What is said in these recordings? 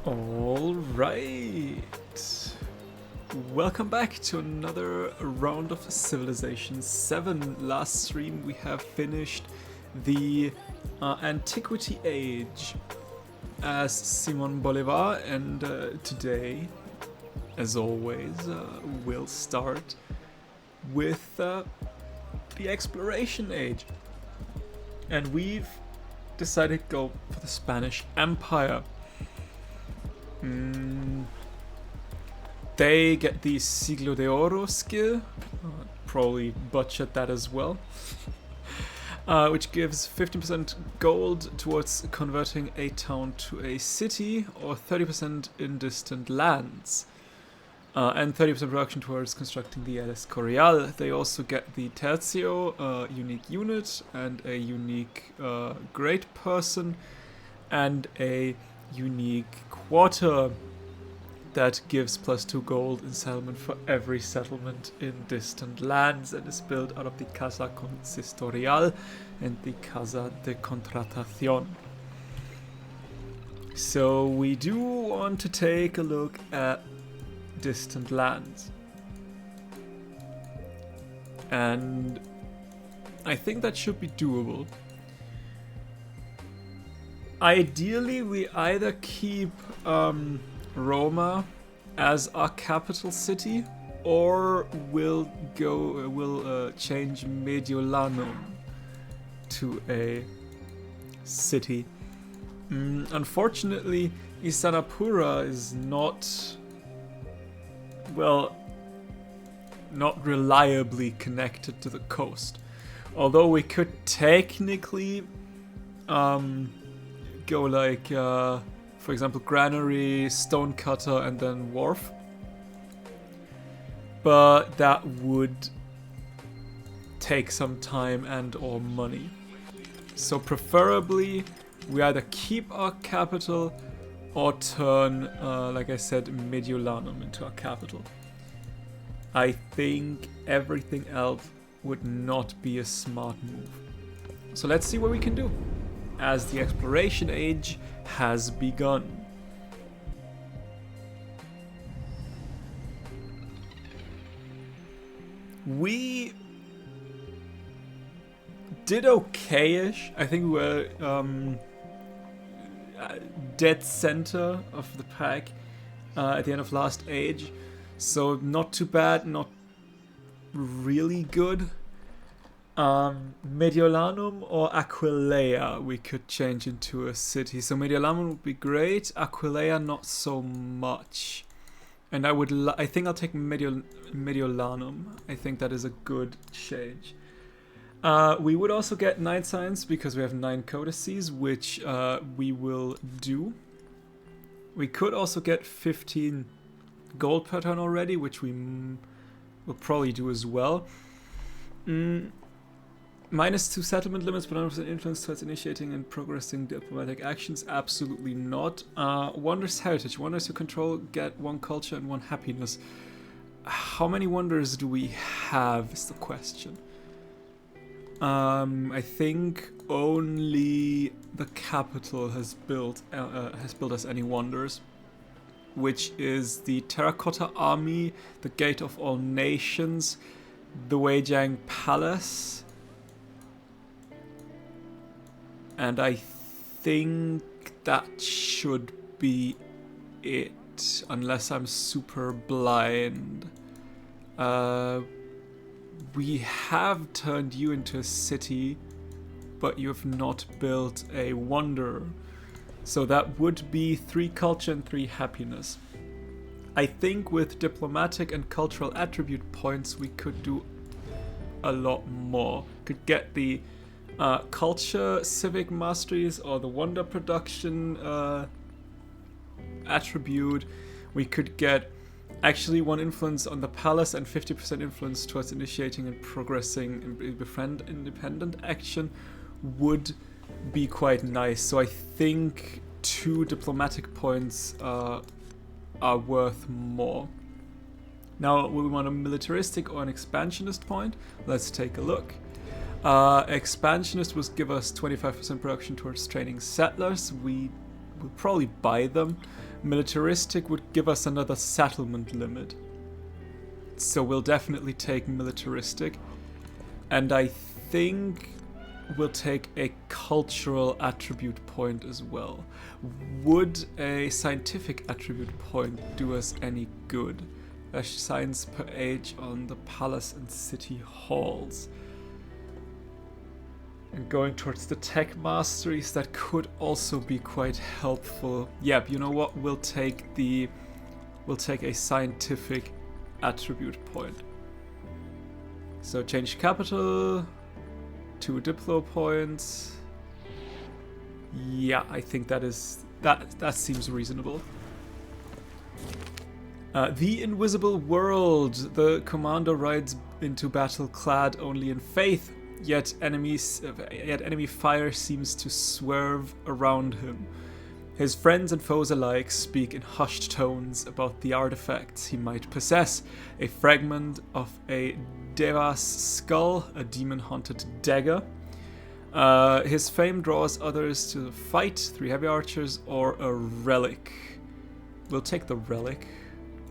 All right. Welcome back to another round of Civilization 7. Last stream we have finished the Antiquity Age as Simón Bolívar, and today, as always, we'll start with the Exploration Age. And we've decided to go for the Spanish Empire. They get the Siglo de Oro skill, probably butchered that as well, which gives 15% gold towards converting a town to a city, or 30% in distant lands, and 30% production towards constructing the El Escorial. They also get the Tercio, a unique unit, and a unique great person, and a unique quarter that gives +2 gold in settlement for every settlement in distant lands, and is built out of the Casa Consistorial and the Casa de Contratación. So we do want to take a look at distant lands, and I think that should be doable. Ideally, we either keep Roma as our capital city, or we'll change Mediolanum to a city. Unfortunately, Isanapura is not reliably connected to the coast. Although we could technically go like, for example, Granary, Stonecutter, and then Wharf. But that would take some time and or money. So preferably, we either keep our capital or turn, like I said, Mediolanum into our capital. I think everything else would not be a smart move. So let's see what we can do, as the Exploration Age has begun. We did okay-ish. I think we were dead center of the pack at the end of last age. So not too bad, not really good. Mediolanum or Aquileia we could change into a city. So Mediolanum would be great, Aquileia not so much. And I think I'll take Mediolanum. I think that is a good change. We would also get 9 science because we have 9 codices, which we will do. We could also get 15 gold per turn already, which we will probably do as well. -2 settlement limits, but 100% influence towards initiating and progressing diplomatic actions. Absolutely not. Wonders heritage. Wonders you control get 1 culture and 1 happiness. How many wonders do we have is the question. I think only the capital has built us any wonders, which is the Terracotta Army, the Gate of All Nations, the Weijiang Palace, and I think that should be it, unless I'm super blind. We have turned you into a city, but you have not built a wonder. So that would be 3 culture and 3 happiness. I think with diplomatic and cultural attribute points we could do a lot more. Could get the culture, civic masteries, or the wonder production attribute. We could get actually 1 influence on the palace and 50% influence towards initiating and progressing and befriend independent action would be quite nice. So I think 2 diplomatic points are worth more. Now, will we want a militaristic or an expansionist point? Let's take a look. Expansionist would give us 25% production towards training settlers. We will probably buy them. Militaristic would give us another settlement limit. So we'll definitely take militaristic. And I think we'll take a cultural attribute point as well. Would a scientific attribute point do us any good? Science per age on the palace and city halls. And going towards the tech masteries, that could also be quite helpful. Yep, you know what? We'll take a scientific attribute point. So change capital, 2 diplo points. Yeah, I think that seems reasonable. The Invisible World. The commander rides into battle clad only in faith, yet enemy fire seems to swerve around him. His friends and foes alike speak in hushed tones about the artifacts he might possess. A fragment of a Deva's skull, a demon-haunted dagger. His fame draws others to fight, 3 heavy archers, or a relic. We'll take the relic.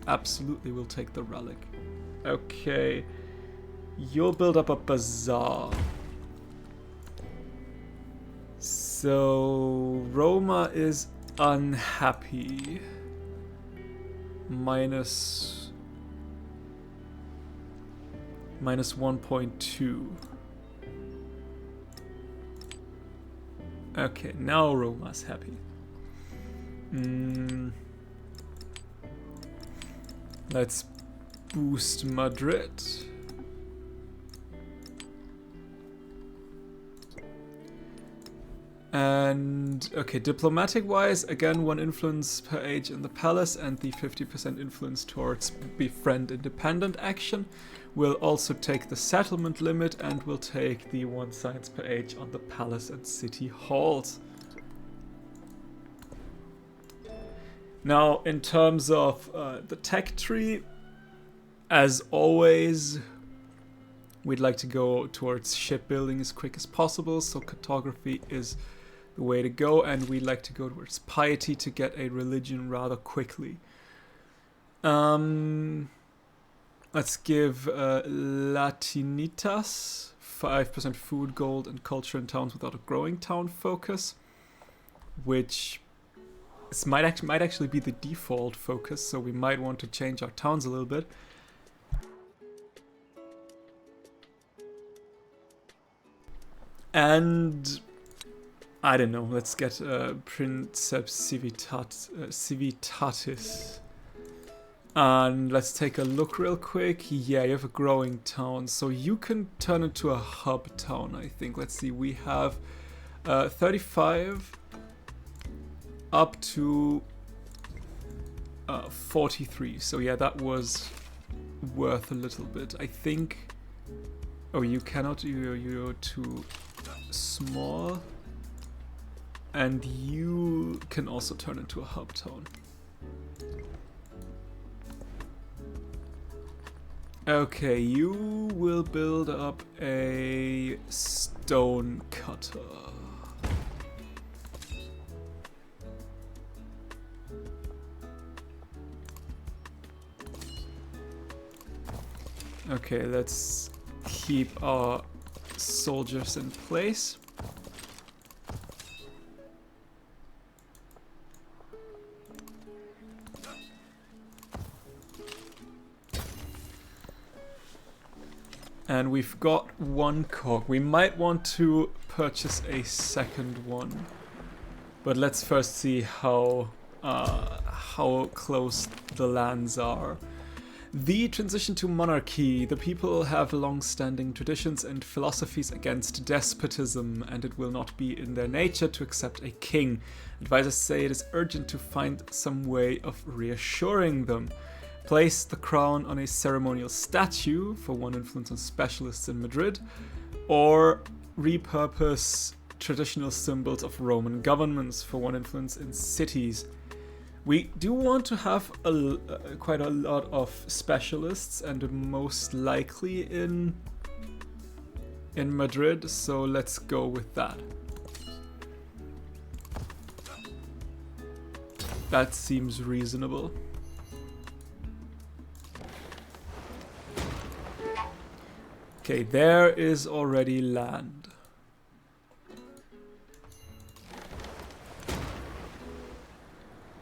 Absolutely, we'll take the relic. Okay. You'll build up a bazaar. So Roma is unhappy. Minus 1.2. Okay, now Roma's happy. Let's boost Madrid. And okay, diplomatic wise, again 1 influence per age in the palace and the 50% influence towards befriend independent action. We'll also take the settlement limit and we'll take the 1 science per age on the palace and city halls. Now, in terms of the tech tree, as always, we'd like to go towards shipbuilding as quick as possible, so cartography is the way to go, and we'd like to go towards piety to get a religion rather quickly. Let's give Latinitas 5% food, gold, and culture in towns without a growing town focus, which might actually be the default focus, so we might want to change our towns a little bit. And I don't know, let's get Princeps Civitatis. And let's take a look real quick. Yeah, you have a growing town, so you can turn into a hub town, I think. Let's see, we have 35 up to 43. So yeah, that was worth a little bit. I think... Oh, you cannot, you're too small. And you can also turn into a hub town. Okay, you will build up a stone cutter. Okay, let's keep our soldiers in place. And we've got 1 cog. We might want to purchase a second one. But let's first see how how close the lands are. The transition to monarchy. The people have long-standing traditions and philosophies against despotism, and it will not be in their nature to accept a king. Advisors say it is urgent to find some way of reassuring them. Place the crown on a ceremonial statue for 1 influence on specialists in Madrid, or repurpose traditional symbols of Roman governments for 1 influence in cities. We do want to have quite a lot of specialists, and most likely in Madrid, so let's go with that. That seems reasonable. Okay, there is already land.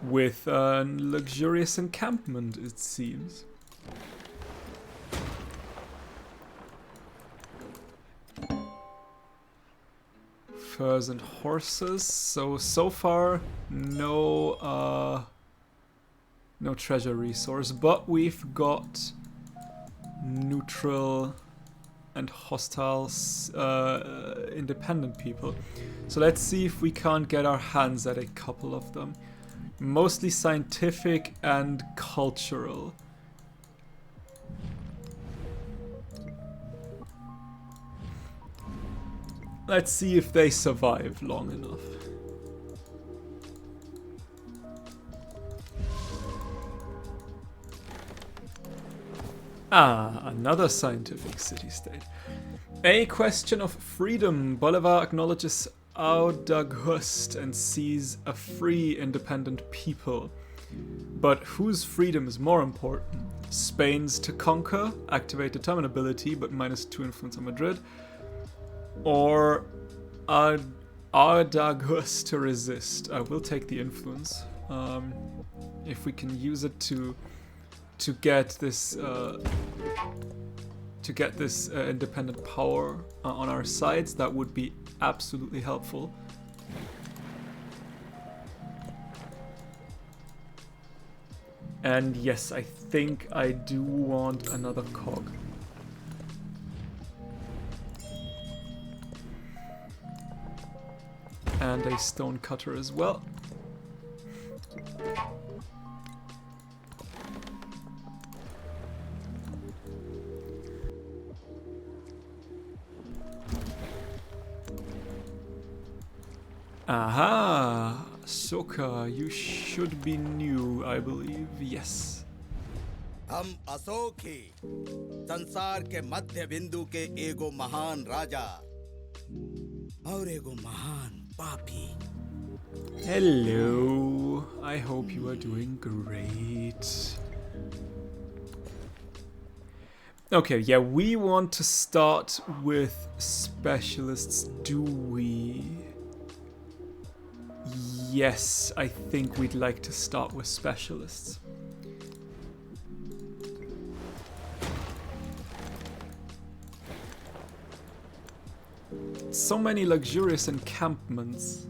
With a luxurious encampment, it seems. Furs and horses. So far, no treasure resource, but we've got neutral and hostile independent people. So let's see if we can't get our hands at a couple of them. Mostly scientific and cultural. Let's see if they survive long enough. Ah, another scientific city-state. A question of freedom. Bolivar acknowledges Audagust and sees a free, independent people. But whose freedom is more important? Spain's to conquer, activate determinability, but -2 influence on Madrid, or Audagust to resist? I will take the influence. If we can use it to get this independent power on our sides, that would be absolutely helpful. And yes, I think I do want another cog. And a stone cutter as well. Aha! Soka, you should be new, I believe. Yes. हम अशोक ही संसार के मध्य बिंदु के एगो महान राजा और एगो महान पापी. Hello. I hope you are doing great. Okay, yeah, we want to start with specialists, do we? Yes, I think we'd like to start with specialists. So many luxurious encampments.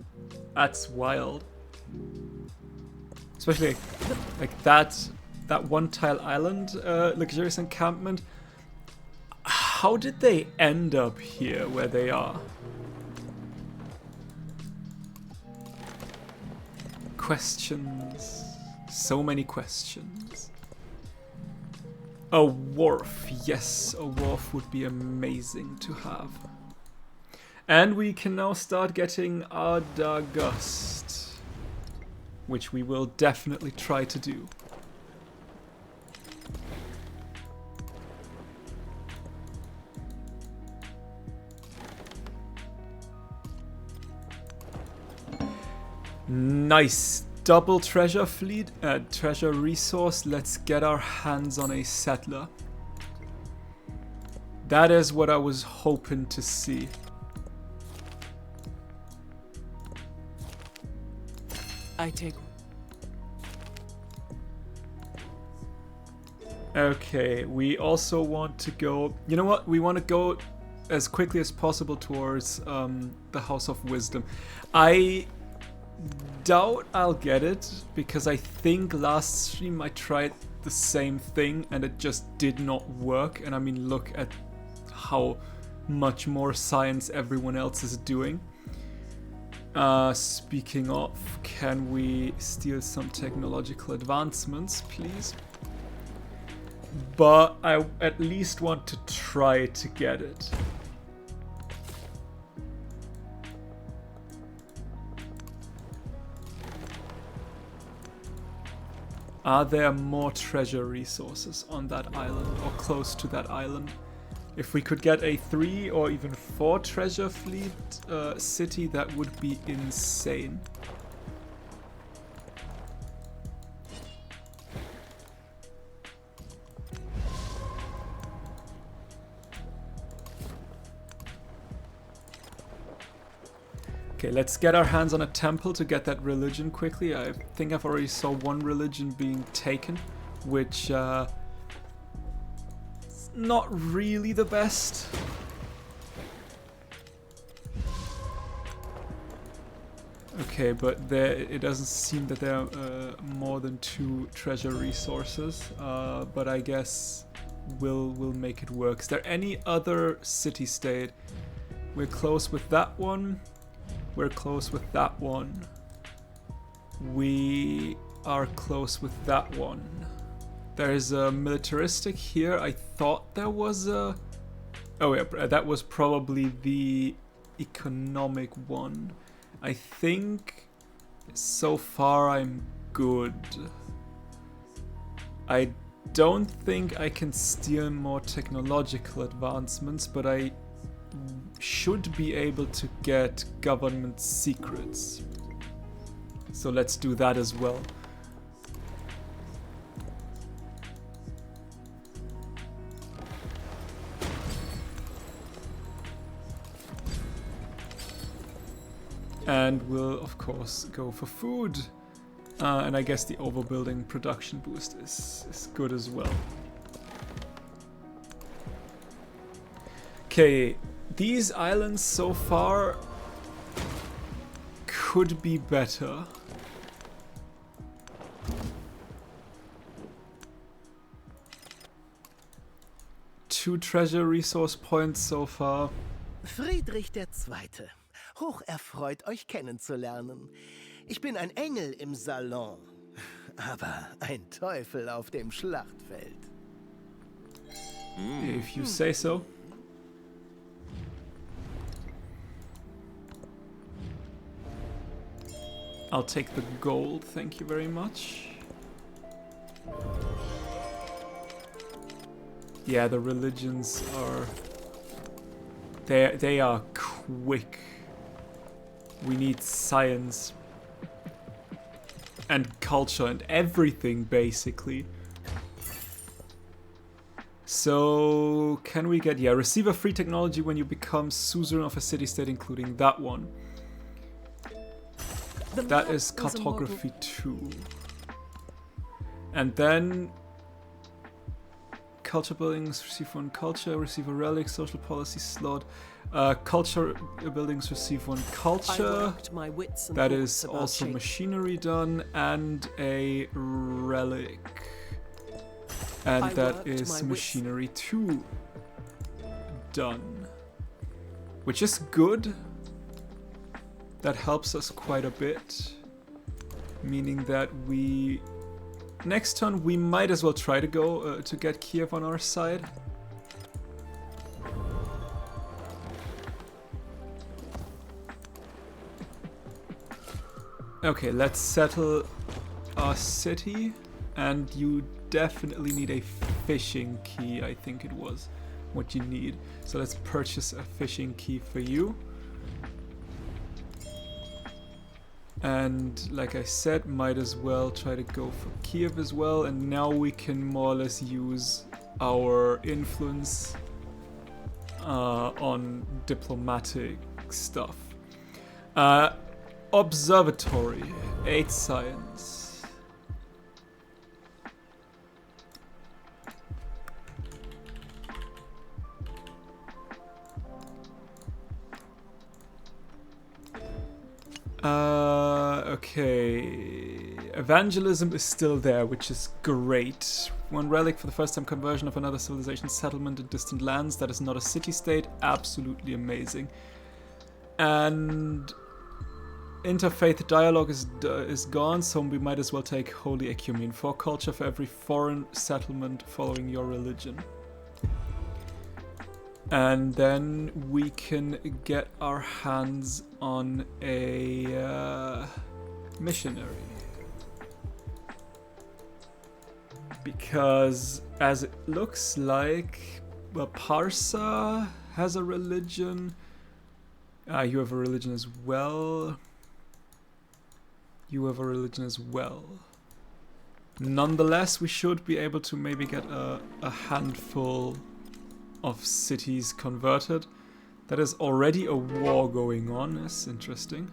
That's wild. Especially like that one tile island luxurious encampment. How did they end up here where they are? Questions. So many questions. A wharf. Yes, a wharf would be amazing to have. And we can now start getting Ardagust, which we will definitely try to do. Nice. Double treasure fleet, treasure resource. Let's get our hands on a settler. That is what I was hoping to see. I take. Okay, we also want to go... You know what? We want to go as quickly as possible towards the House of Wisdom. I doubt I'll get it, because I think last stream I tried the same thing and it just did not work. And I mean, look at how much more science everyone else is doing. Speaking of, can we steal some technological advancements, please? But I at least want to try to get it. Are there more treasure resources on that island or close to that island? If we could get a 3 or even 4 treasure fleet city, that would be insane. Okay, let's get our hands on a temple to get that religion quickly. I think I've already saw one religion being taken, which is not really the best. Okay, but there it doesn't seem that there are more than 2 treasure resources, but I guess we'll make it work. Is there any other city-state? We're close with that one. We're close with that one. We are close with that one. There is a militaristic here. I thought there was a... Oh yeah, that was probably the economic one. I think so far I'm good. I don't think I can steal more technological advancements, but I should be able to get government secrets. So let's do that as well. And we'll of course go for food. And I guess the overbuilding production boost is good as well. Okay, these islands so far could be better. Two treasure resource points so far. Friedrich II. Hoch erfreut, euch kennenzulernen. Ich bin ein Engel im Salon, aber ein Teufel auf dem Schlachtfeld. If you say so. I'll take the gold, thank you very much. Yeah, the religions are... They are quick. We need science. And culture and everything, basically. So, can we get... Yeah, receive a free technology when you become suzerain of a city-state, including that one. That is cartography 2. And then... Culture buildings, receive 1 culture, receive a relic, social policy slot. Culture buildings receive 1 culture. That is also machinery done, and a relic. And that is machinery 2 done. Which is good. That helps us quite a bit. Meaning that we... Next turn we might as well try to go to get Kiev on our side. Okay, let's settle our city, and you definitely need a fishing key, I think it was what you need. So let's purchase a fishing key for you. And like I said, might as well try to go for Kiev as well, and now we can more or less use our influence on diplomatic stuff. Observatory, 8 science. Okay. Evangelism is still there, which is great. One relic for the first time conversion of another civilization settlement in distant lands that is not a city-state. Absolutely amazing. And interfaith dialogue is gone, so we might as well take Holy Ecumene. 4 culture for every foreign settlement following your religion. And then we can get our hands on a missionary. Because as it looks like, well, Parsa has a religion. You have a religion as well. You have a religion as well. Nonetheless, we should be able to maybe get a handful of cities converted. That is already a war going on. That's interesting.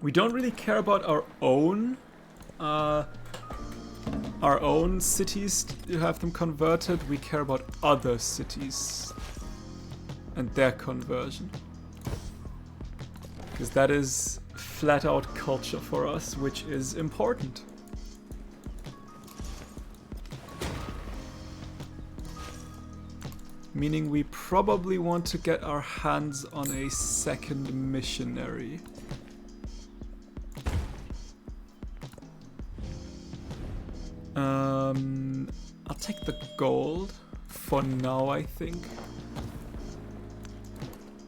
We don't really care about our own cities to have them converted. We care about other cities and their conversion. Because that is flat out culture for us, which is important. Meaning we probably want to get our hands on a second missionary. I'll take the gold for now, I think.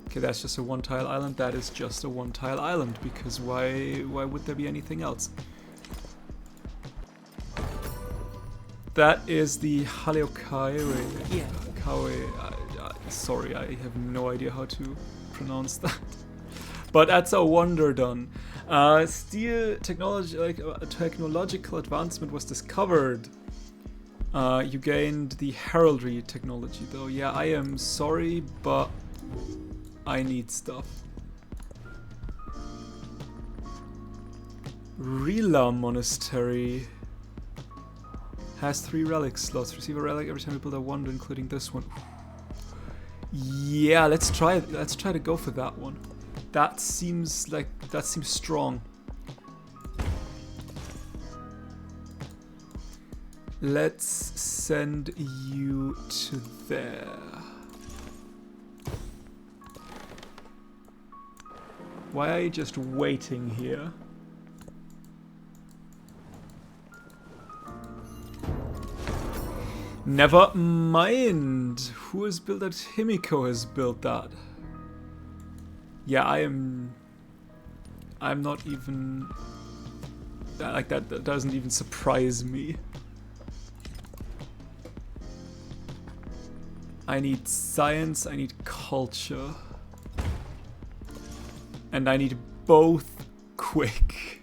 Okay, that's just a one-tile island. That is just a one-tile island, because why would there be anything else? That is the Haleokaire. Yeah. Sorry, I have no idea how to pronounce that. But that's a wonder done. Steel technology, technological advancement was discovered. You gained the heraldry technology, though. Yeah, I am sorry, but I need stuff. Rila Monastery has 3 relic slots. Receive a relic every time you build a wonder, including this one. Yeah, let's try to go for that one. That seems strong. Let's send you to there. Why are you just waiting here? Never mind. Who has built that? Himiko has built that. Yeah, I'm not even... Like, that doesn't even surprise me. I need science, I need culture. And I need both quick.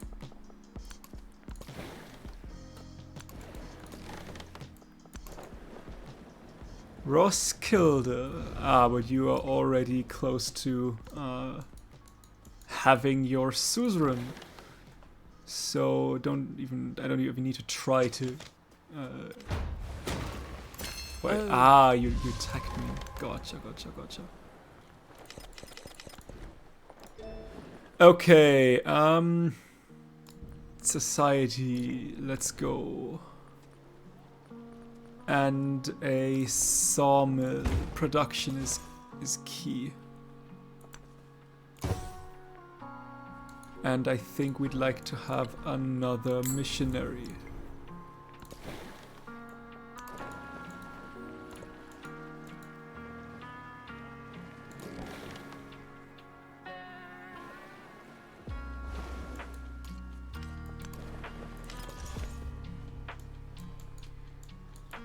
Roskilde. But you are already close to having your suzerain. So I don't even need to try to wait, you attacked me. Gotcha. Okay, society, let's go. And a sawmill. Production is key. And I think we'd like to have another missionary.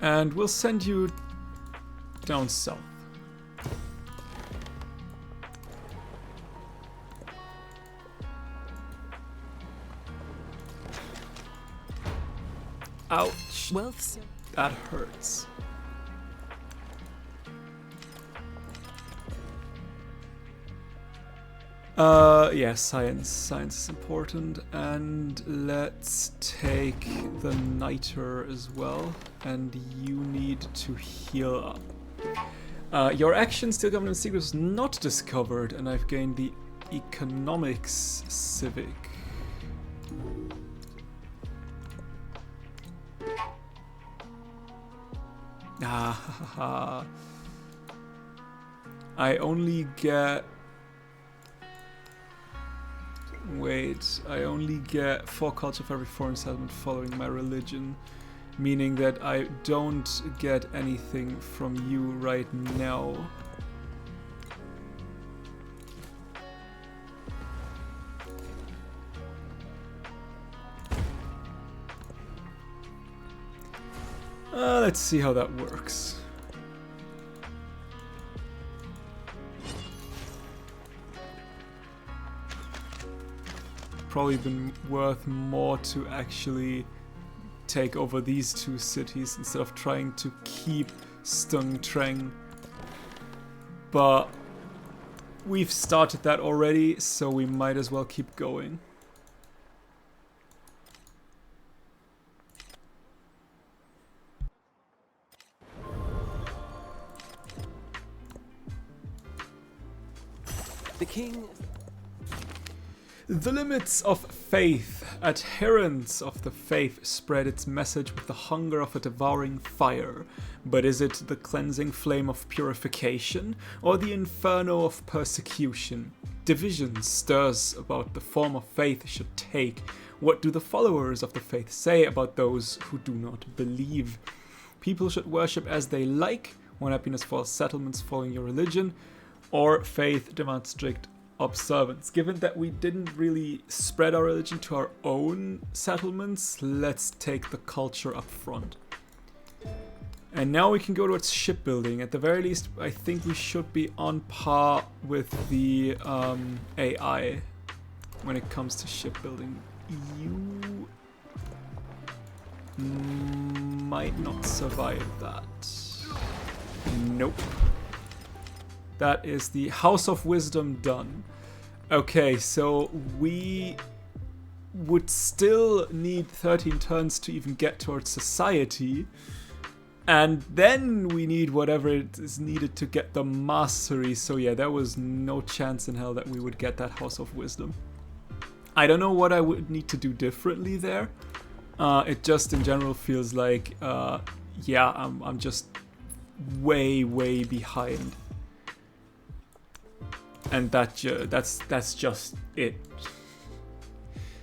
And we'll send you down south. Ouch. Wealth. That hurts. Yeah, science. Science is important. And let's take the niter as well. And you need to heal up. Your action, Still Government Secret, was not discovered, and I've gained the economics civic. Ah, I only get... Wait, I only get 4 culture for every foreign settlement following my religion, meaning that I don't get anything from you right now. Let's see how that works. Probably been worth more to actually take over these 2 cities instead of trying to keep Stung Treng. But we've started that already, so we might as well keep going. The king... The limits of faith. Adherents of the faith spread its message with the hunger of a devouring fire. But is it the cleansing flame of purification, or the inferno of persecution? Division stirs about the form of faith should take. What do the followers of the faith say about those who do not believe? People should worship as they like, when happiness falls settlements following your religion, or faith demands strict observance. Given that we didn't really spread our religion to our own settlements, let's take the culture up front. And now we can go towards shipbuilding. At the very least, I think we should be on par with the AI when it comes to shipbuilding. You might not survive that. Nope. That is the House of Wisdom done. Okay, so we would still need 13 turns to even get towards society. And then we need whatever it is needed to get the mastery. So yeah, there was no chance in hell that we would get that House of Wisdom. I don't know what I would need to do differently there. It just in general feels like, yeah, I'm just way behind. And that's just it.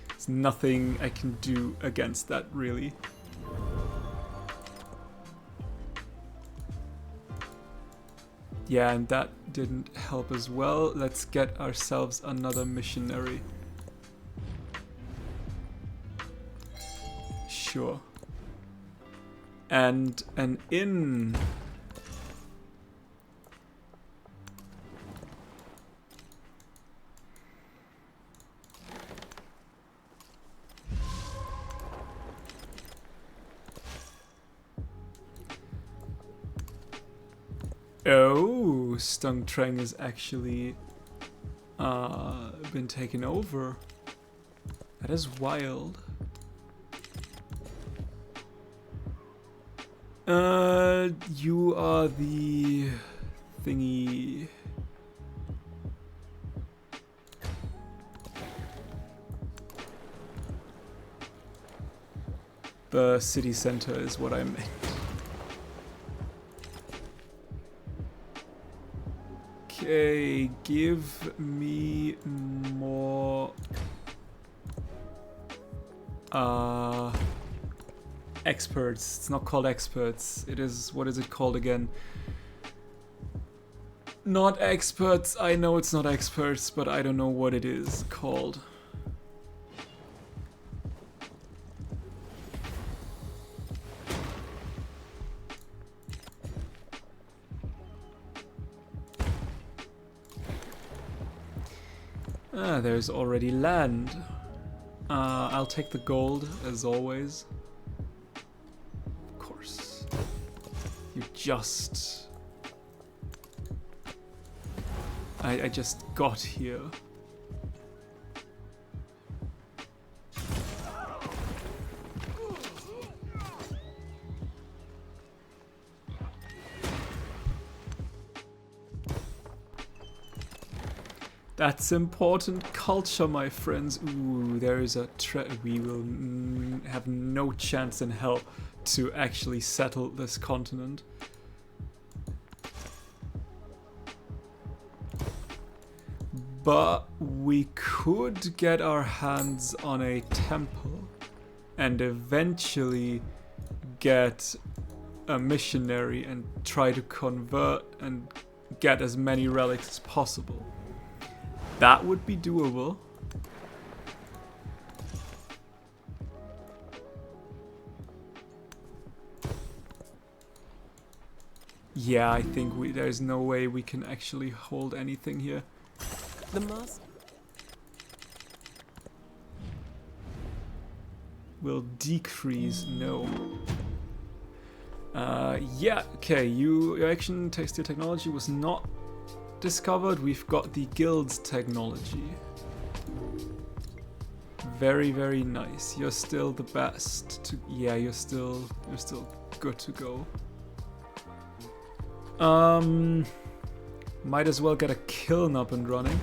There's nothing I can do against that, really. Yeah, and that didn't help as well. Let's get ourselves another missionary. Sure. And an inn. Oh, Stung Treng has actually been taken over. That is wild. You are the thingy. The city center is what I meant. Okay, give me more experts. It's not called experts. It is, what is it called again? Not experts. I know it's not experts, but I don't know what it is called. Ah, there's already land. I'll take the gold, as always. Of course. You just... I just got here. That's important culture, my friends. Ooh, there is a we will have no chance in hell to actually settle this continent. But we could get our hands on a temple and eventually get a missionary and try to convert and get as many relics as possible. That would be doable. Yeah, I think there's no way we can actually hold anything here. The master. Will decrease, no. Yeah, okay, your action text your technology was not discovered. We've got the guild's technology. Very, very nice. You're still the best. Yeah, you're still good to go. Might as well get a kiln up and running.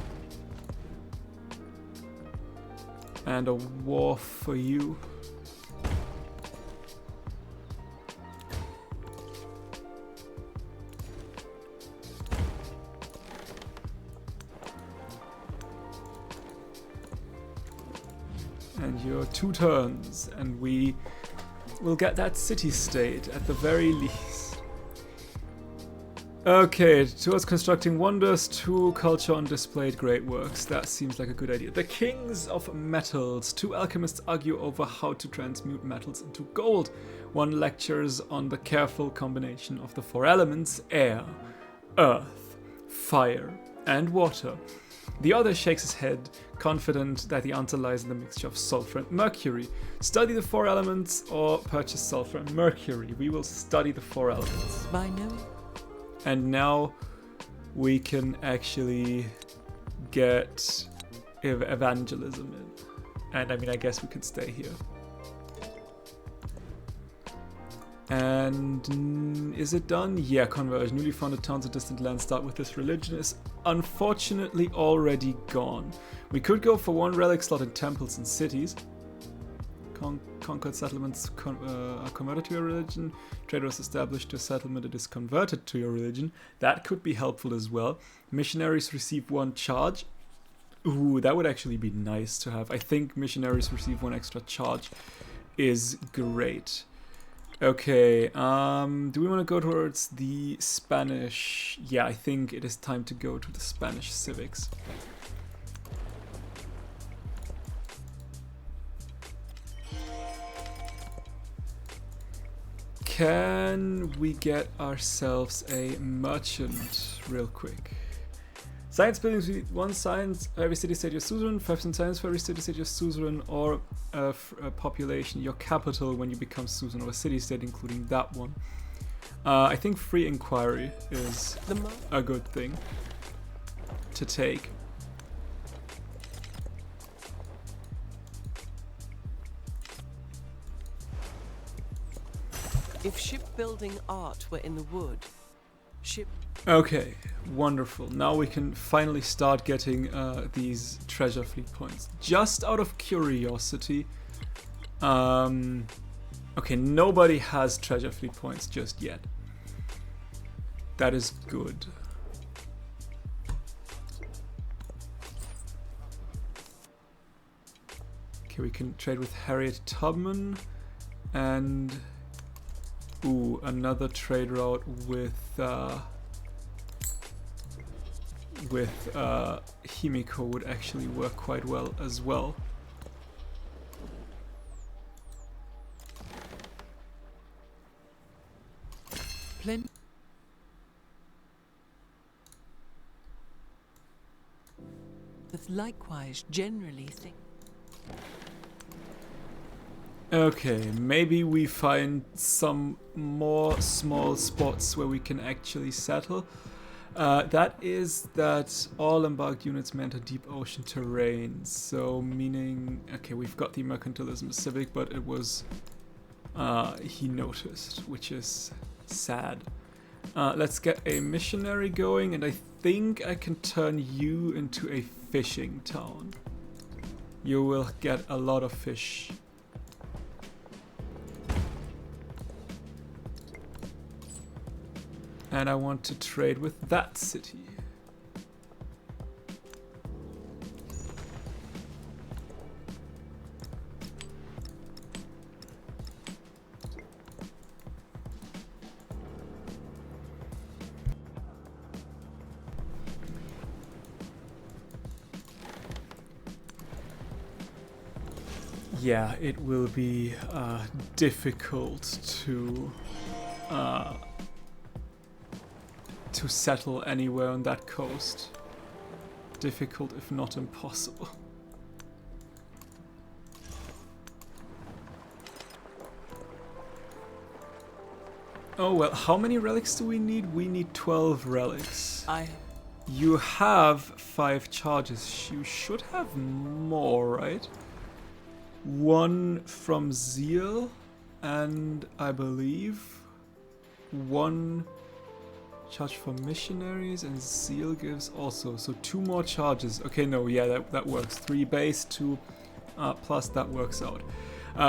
And a wharf for you. And your 2 turns, and we will get that city-state at the very least. Okay, towards constructing wonders, 2 culture on displayed great works. That seems like a good idea. The kings of metals. 2 alchemists argue over how to transmute metals into gold. 1 lectures on the careful combination of the 4 elements: air, earth, fire, and water. The other shakes his head, confident that the answer lies in the mixture of sulfur and mercury. Study the 4 elements or purchase sulfur and mercury. We will study the 4 elements. By no. And now we can actually get evangelism in. And I mean, I guess we could stay here. And is it done? Yeah, conversion. Newly founded towns and distant lands start with this religion is unfortunately already gone. We could go for 1 relic slot in temples and cities. Conquered settlements are converted to your religion. Trader is established to a settlement that is converted to your religion. That could be helpful as well. Missionaries receive 1 charge. Ooh, that would actually be nice to have. I think missionaries receive 1 extra charge is great. Okay, do we want to go towards the Spanish? Yeah, I think it is time to go to the Spanish civics. Can we get ourselves a merchant real quick? Science buildings, we need 1 science, every city-state your suzerain, 5% science for every city-state your suzerain, or a population, your capital when you become suzerain of a city-state, including that one. I think free inquiry is a good thing to take. If shipbuilding art were in the wood, Okay, wonderful. Now we can finally start getting these treasure fleet points. Just out of curiosity, okay, nobody has treasure fleet points just yet. That is good. Okay, we can trade with Harriet Tubman and another trade route with Himiko would actually work quite well as well. With likewise generally think. Okay, maybe we find some more small spots where we can actually settle. That is that all embarked units may enter deep ocean terrain. So meaning, okay, we've got the mercantilism civic, but it was he noticed, which is sad. Let's get a missionary going, and I think I can turn you into a fishing town. You will get a lot of fish. And I want to trade with that city. Yeah, it will be difficult to settle anywhere on that coast. Difficult, if not impossible. Oh well, how many relics do we need? We need 12 relics. You have 5 charges. You should have more, right? 1 from Zeal, and I believe 1 charge for missionaries, and Zeal gives also. So 2 more charges. Okay, no, yeah, that works. 3 base, 2 plus, that works out.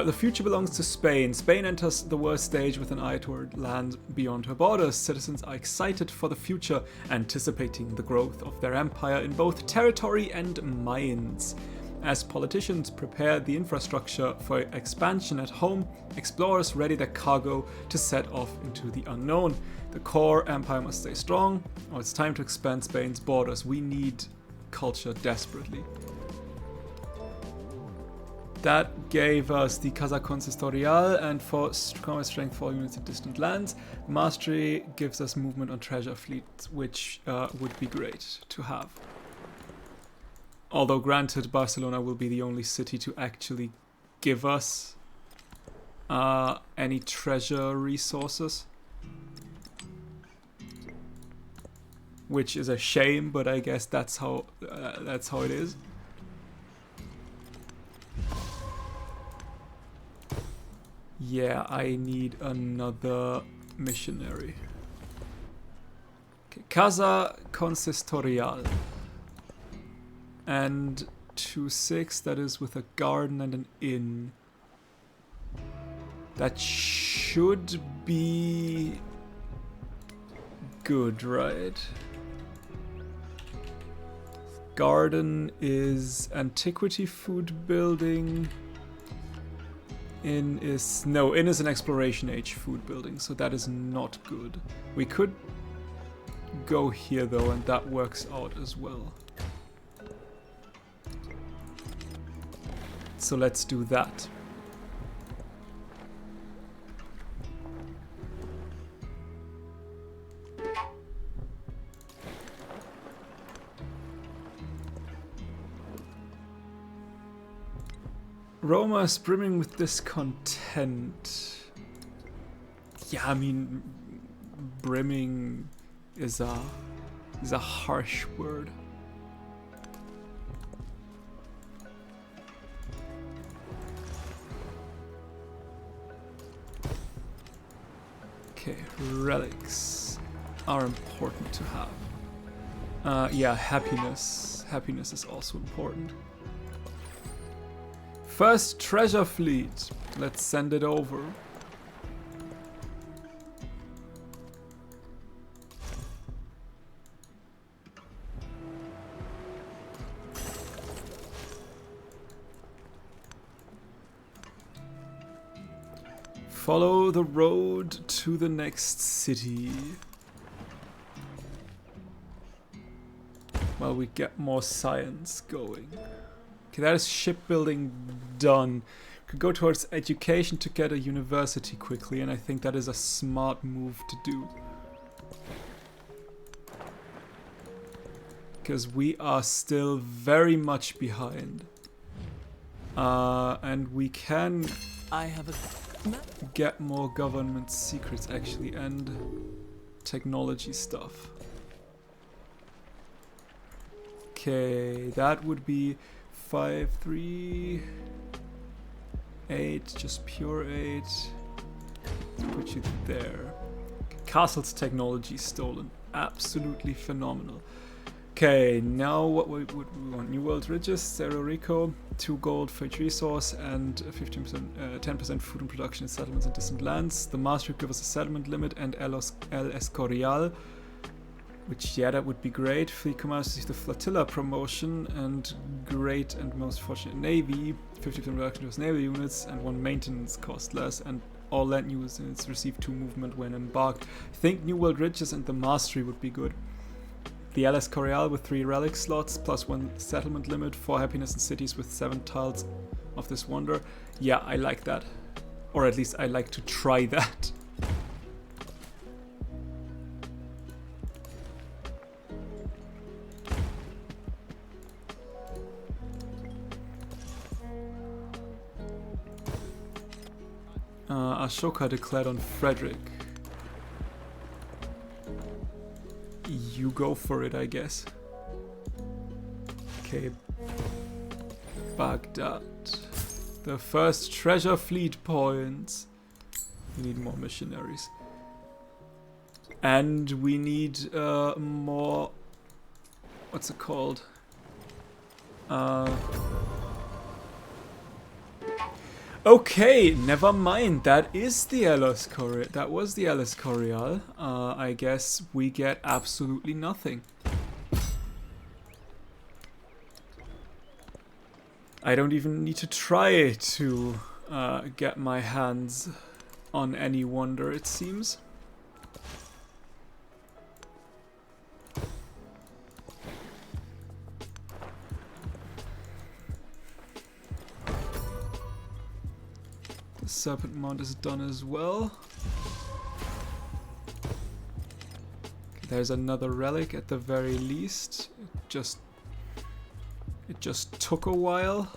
The future belongs to Spain. Spain enters the worst stage with an eye toward lands beyond her borders. Citizens are excited for the future, anticipating the growth of their empire in both territory and minds. As politicians prepare the infrastructure for expansion at home, explorers ready their cargo to set off into the unknown. The core empire must stay strong, or it's time to expand Spain's borders. We need culture desperately. That gave us the Casa Consistorial, and for combat strength for units in distant lands. Mastery gives us movement on treasure fleet, which would be great to have. Although granted, Barcelona will be the only city to actually give us any treasure resources. Which is a shame, but I guess that's how it is. Yeah, I need another missionary. Okay, Casa Consistorial. And 2-6, that is with a garden and an inn. That should be good, right? Garden is antiquity food building. Inn is an exploration age food building, so that is not good. We could go here though, and that works out as well. So let's do that. Roma is brimming with discontent. Yeah, I mean, brimming is a harsh word. Okay, relics are important to have. Yeah, happiness. Happiness is also important. First treasure fleet. Let's send it over. Follow the road to the next city. While we get more science going. Okay, that is shipbuilding done. Could go towards education to get a university quickly, and I think that is a smart move to do. Because we are still very much behind. And we can get more government secrets actually, and technology stuff. Okay, that would be 5, 3, 8, just pure 8. Let's put you there. Castle's technology stolen. Absolutely phenomenal. Okay, now what would we want? New World Riches, Zero Rico, 2 gold for each resource, and 15%, 10% food and production in settlements and distant lands. The master would give us a settlement limit and El Escorial, which, yeah, that would be great. Fleet commanders receive the flotilla promotion, and great and most fortunate navy, 50% reduction to his naval units, and 1 maintenance cost less, and all land units receive 2 movement when embarked. I think New World Riches and the mastery would be good. The LS Corial with 3 relic slots, plus 1 settlement limit, 4 happiness in cities with 7 tiles of this wonder. Yeah, I like that. Or at least I like to try that. Ashoka declared on Frederick. You go for it, I guess. Okay. Baghdad. The first treasure fleet points. We need more missionaries. And we need more... What's it called? Okay, never mind. That is the LS Corial. That was the LS Corial. I guess we get absolutely nothing. I don't even need to try to get my hands on any wonder, it seems. The Serpent Mount is done as well. Okay, there's another relic at the very least. It just took a while.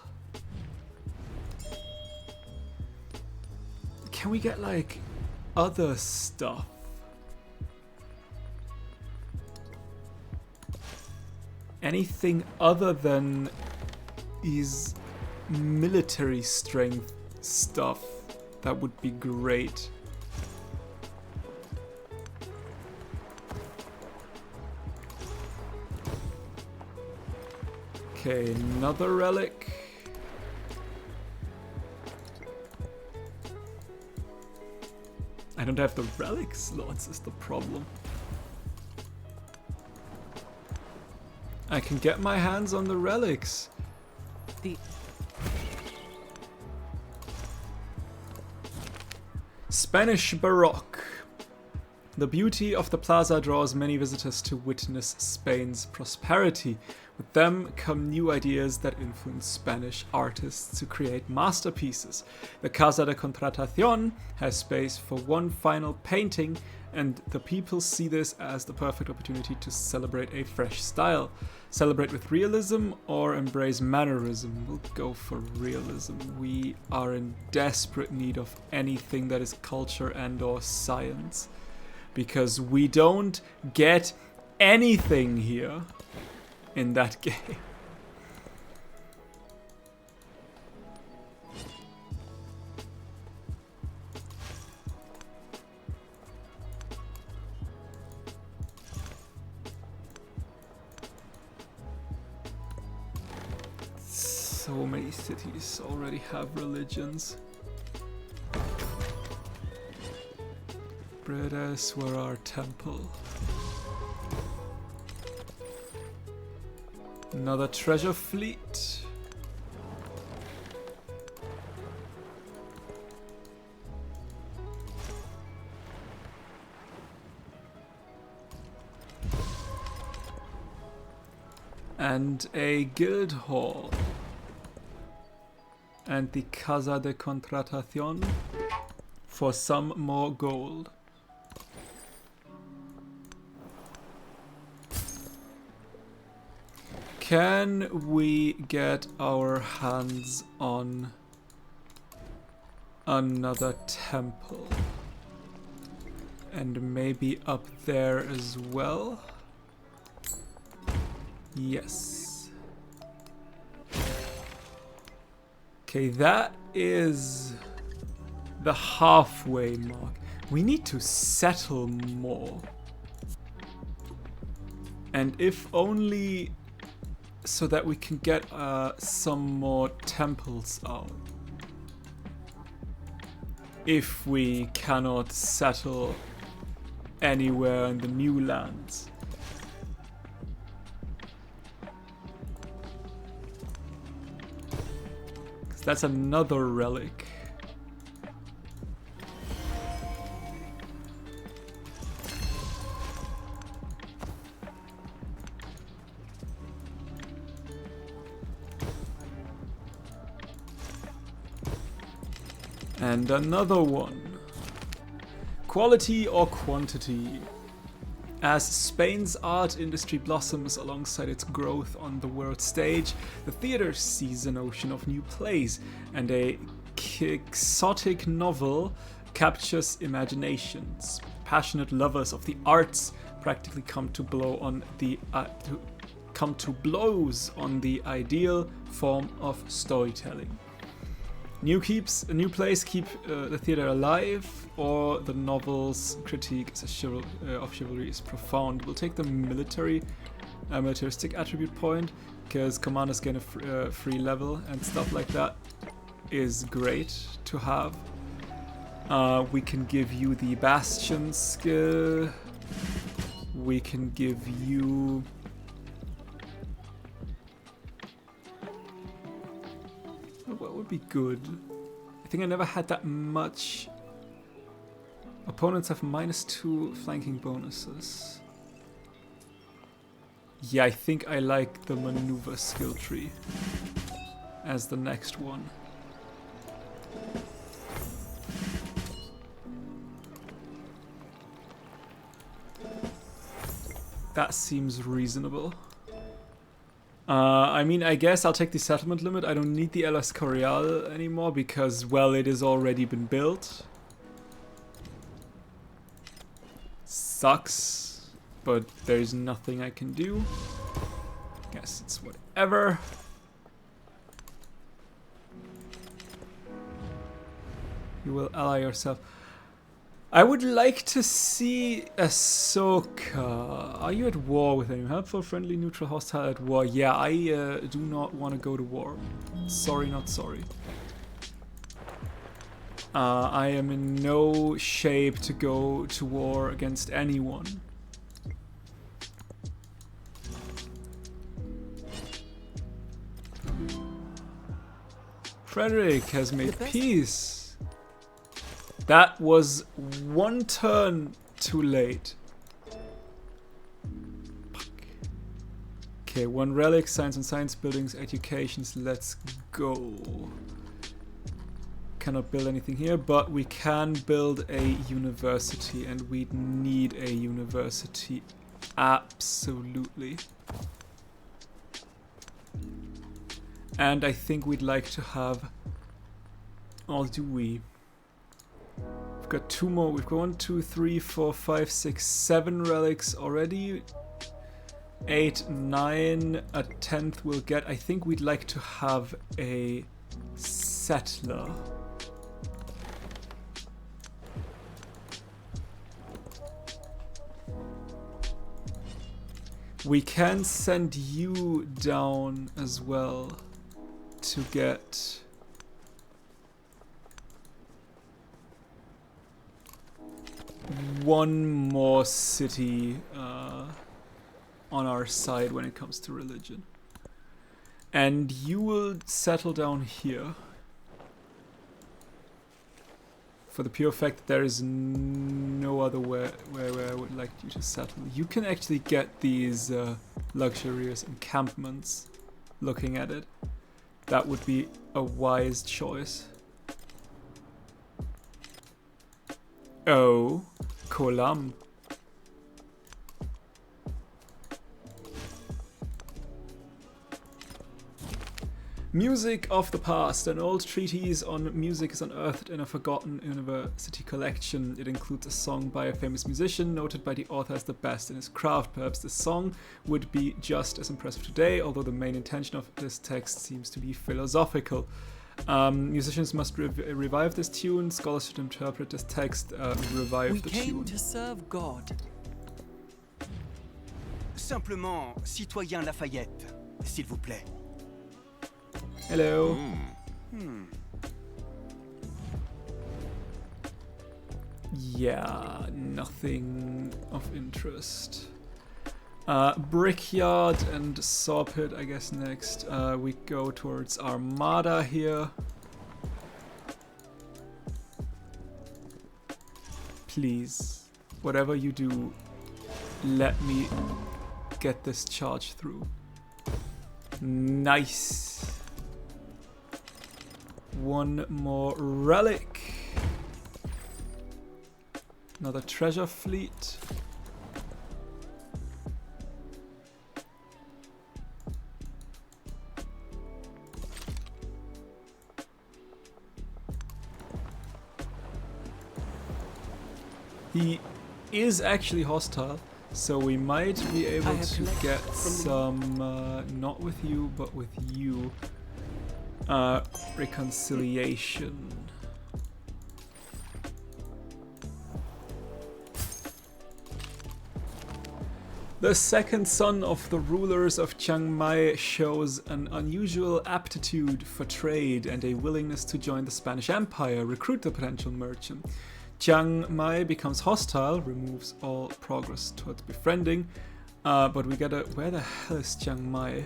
Can we get like other stuff? Anything other than these military strength stuff, that would be great. Okay, another relic. I don't have the relic slots is the problem. I can get my hands on the relics. The Spanish Baroque. The beauty of the plaza draws many visitors to witness Spain's prosperity. With them come new ideas that influence Spanish artists to create masterpieces. The Casa de Contratación has space for one final painting, and the people see this as the perfect opportunity to celebrate a fresh style. Celebrate with realism or embrace mannerism. We'll go for realism. We are in desperate need of anything that is culture and or science, because we don't get anything here in that game. So many cities already have religions. Brothers were our temple. Another treasure fleet. And a guild hall. And the Casa de Contratación for some more gold. Can we get our hands on another temple? And maybe up there as well? Yes. Okay, that is the halfway mark. We need to settle more. And if only so that we can get some more temples out. If we cannot settle anywhere in the new lands. Because that's another relic. And another one. Quality or quantity? As Spain's art industry blossoms alongside its growth on the world stage, the theatre sees an ocean of new plays, and a quixotic novel captures imaginations. Passionate lovers of the arts practically come to blows on the ideal form of storytelling. New plays keep the theatre alive, or the novel's critique of chivalry is profound. We'll take the militaristic attribute point, because commanders gain a free level and stuff like that is great to have. We can give you the bastion skill. We can give you... What would be good? I think I never had that much. Opponents have -2 flanking bonuses. Yeah, I think I like the maneuver skill tree as the next one. That seems reasonable. I mean, I guess I'll take the settlement limit. I don't need the El Escorial anymore because, well, it has already been built. Sucks, but there's nothing I can do. Guess it's whatever. You will ally yourself. I would like to see Ahsoka. Are you at war with anyone? Helpful, friendly, neutral, hostile, at war. Yeah, I do not want to go to war. Sorry, not sorry. I am in no shape to go to war against anyone. Frederick has made peace. That was one turn too late. Okay, one relic, science and science buildings, educations, let's go. Cannot build anything here, but we can build a university, and we need a university absolutely. And I think we'd like to have... Oh, do we? We've got 2 more. We've got 1, 2, 3, 4, 5, 6, 7 relics already. 8, 9, a 10th we'll get. I think we'd like to have a settler. We can send you down as well to get... one more city on our side when it comes to religion. And you will settle down here. For the pure fact that there is no other where I would like you to settle. You can actually get these luxurious encampments looking at it. That would be a wise choice. Oh, Kolam. Music of the Past. An old treatise on music is unearthed in a forgotten university collection. It includes a song by a famous musician, noted by the author as the best in his craft. Perhaps the song would be just as impressive today, although the main intention of this text seems to be philosophical. Musicians must revive this tune. Scholars should interpret this text and revive We the came tune. to serve God. Simplement, citoyen Lafayette, s'il vous plaît. Hello. Yeah, nothing of interest. Brickyard and Saw Pit, I guess, next. We go towards Armada here. Please, whatever you do, let me get this charge through. Nice. One more relic. Another treasure fleet. He is actually hostile, so we might be able have to collected get from the- some, not with you, but with you, reconciliation. The second son of the rulers of Chiang Mai shows an unusual aptitude for trade and a willingness to join the Spanish Empire, recruit the potential merchant. Chiang Mai becomes hostile, removes all progress towards befriending, but we gotta... Where the hell is Chiang Mai?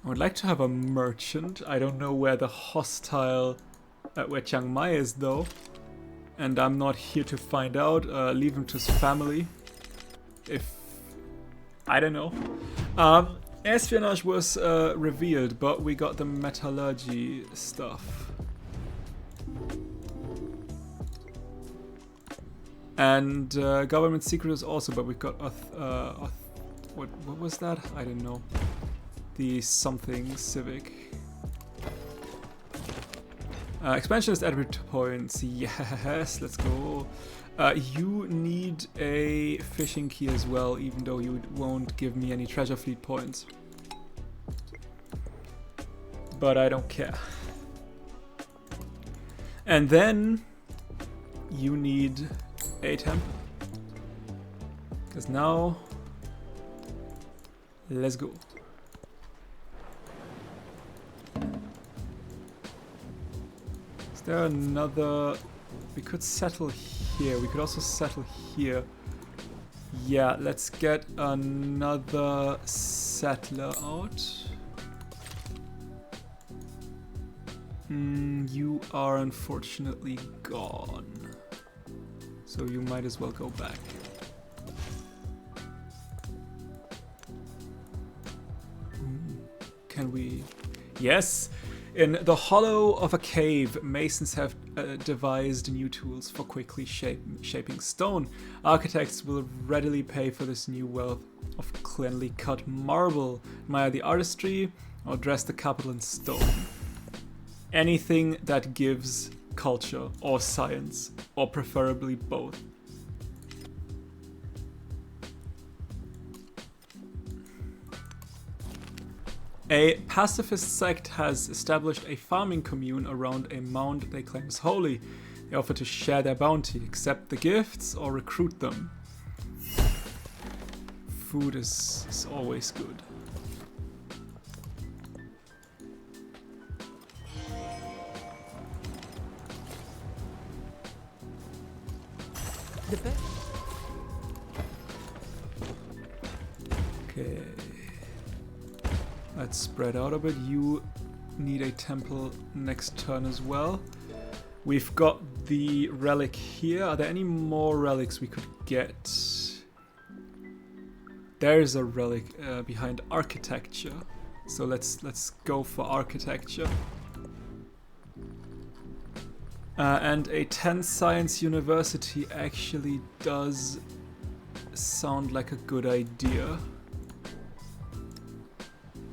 I would like to have a merchant. I don't know where the hostile... where Chiang Mai is though. And I'm not here to find out. Leave him to his family. If... I don't know. Espionage was revealed, but we got the metallurgy stuff. And government secrets also, but we got what was that? I don't know. The something civic. Expansionist attribute points. Yes, let's go. You need a fishing key as well, even though you won't give me any treasure fleet points. But I don't care. And then you need a temple. Because now, let's go. Is there another... We could settle here. We could also settle here. Yeah, let's get another settler out. You are unfortunately gone. So you might as well go back. Can we... Yes! In the hollow of a cave, masons have devised new tools for quickly shaping stone. Architects will readily pay for this new wealth of cleanly cut marble. Admire the artistry or dress the capital in stone. Anything that gives culture or science, or preferably both. A pacifist sect has established a farming commune around a mound they claim is holy. They offer to share their bounty, accept the gifts, or recruit them. Food is always good. The best. Okay. Let's spread out a bit. You need a temple next turn as well. We've got the relic here. Are there any more relics we could get? There's a relic behind architecture. So let's go for architecture. And a 10 science university actually does sound like a good idea.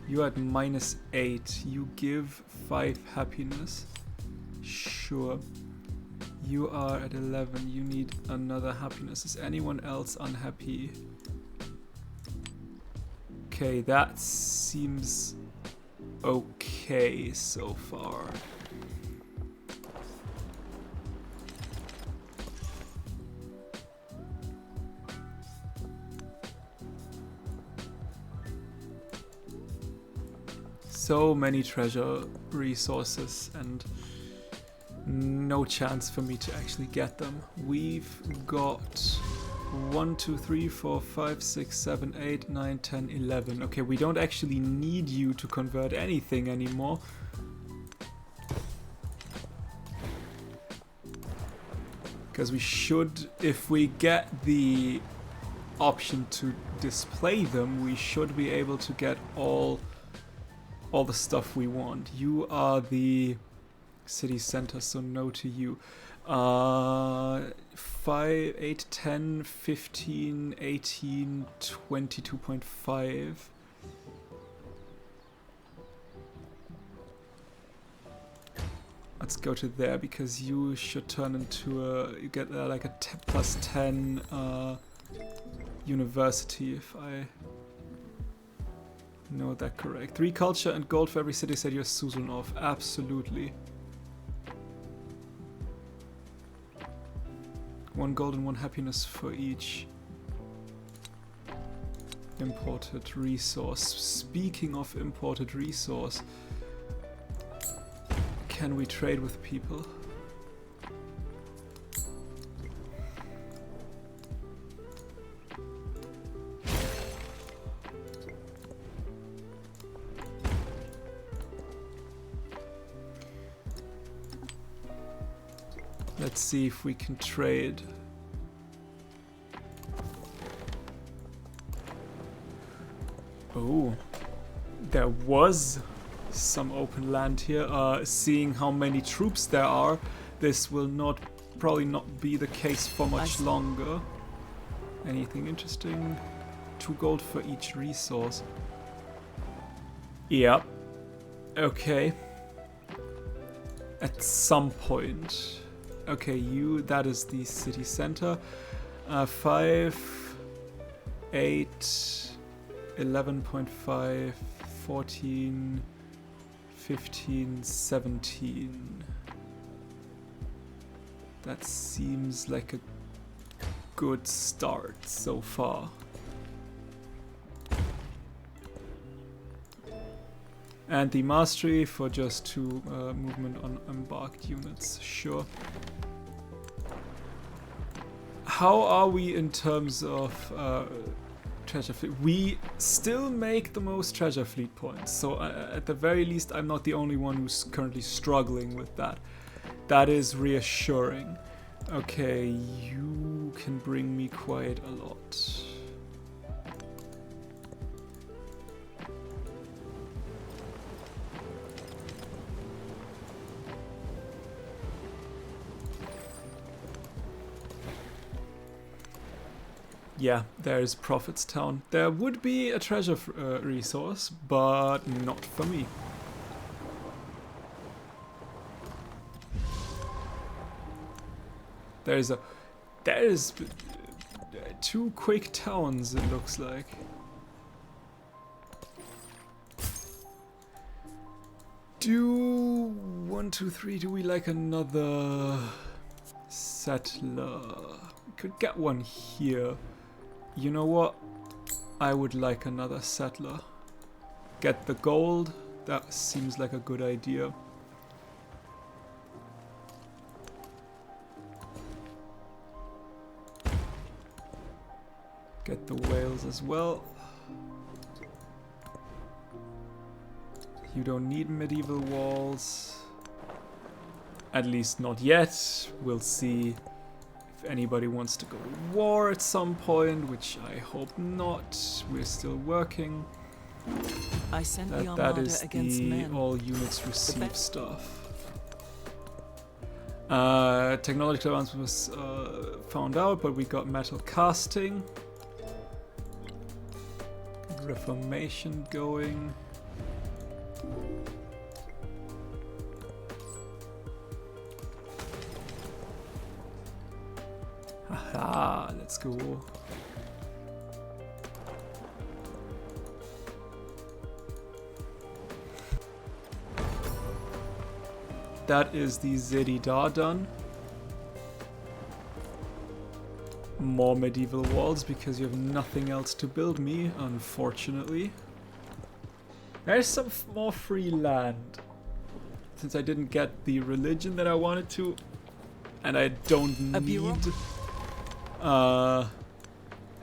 You at -8. You give 5 happiness. Sure. You are at 11. You need another happiness. Is anyone else unhappy? Okay, that seems okay so far. So many treasure resources and no chance for me to actually get them. We've got 1, 2, 3, 4, 5, 6, 7, 8, 9, 10, 11. Okay, we don't actually need you to convert anything anymore. Because we should, if we get the option to display them, we should be able to get all the stuff we want. You are the city center, so no to you. 5, 8, 10, 15, 18, 22.5. Let's go to there because you should turn into a, you get like a plus 10 university if I know that correct. 3 culture and gold for every city said you're Susanov. Absolutely. 1 gold and 1 happiness for each imported resource. Speaking of imported resource, can we trade with people? Let's see if we can trade. Oh, there was some open land here. Seeing how many troops there are, this will probably not be the case for much longer. Anything interesting? 2 gold for each resource. Yeah. Okay. At some point. Okay, that is the city center. 5, 8, 11.5, 14, 15, 17. That seems like a good start so far. And the mastery for just 2 movement on embarked units, sure. How are we in terms of treasure fleet? We still make the most treasure fleet points, so at the very least I'm not the only one who's currently struggling with that. That is reassuring. Okay, you can bring me quite a lot. Yeah, there is Prophet's Town. There would be a treasure resource, but not for me. There is 2 quick towns, it looks like. Do 1, 2, 3. Do we like another settler? We could get one here. You know what? I would like another settler. Get the gold. That seems like a good idea. Get the whales as well. You don't need medieval walls. At least not yet. We'll see if anybody wants to go to war at some point, which I hope not. We're still working. I sent the That armada is against the men. all units receive stuff. Technological advance was found out, but we got metal casting. Reformation going. Aha, let's go. That is the Zedidar done. More medieval walls because you have nothing else to build me, unfortunately. There's some more free land. Since I didn't get the religion that I wanted to, and I don't need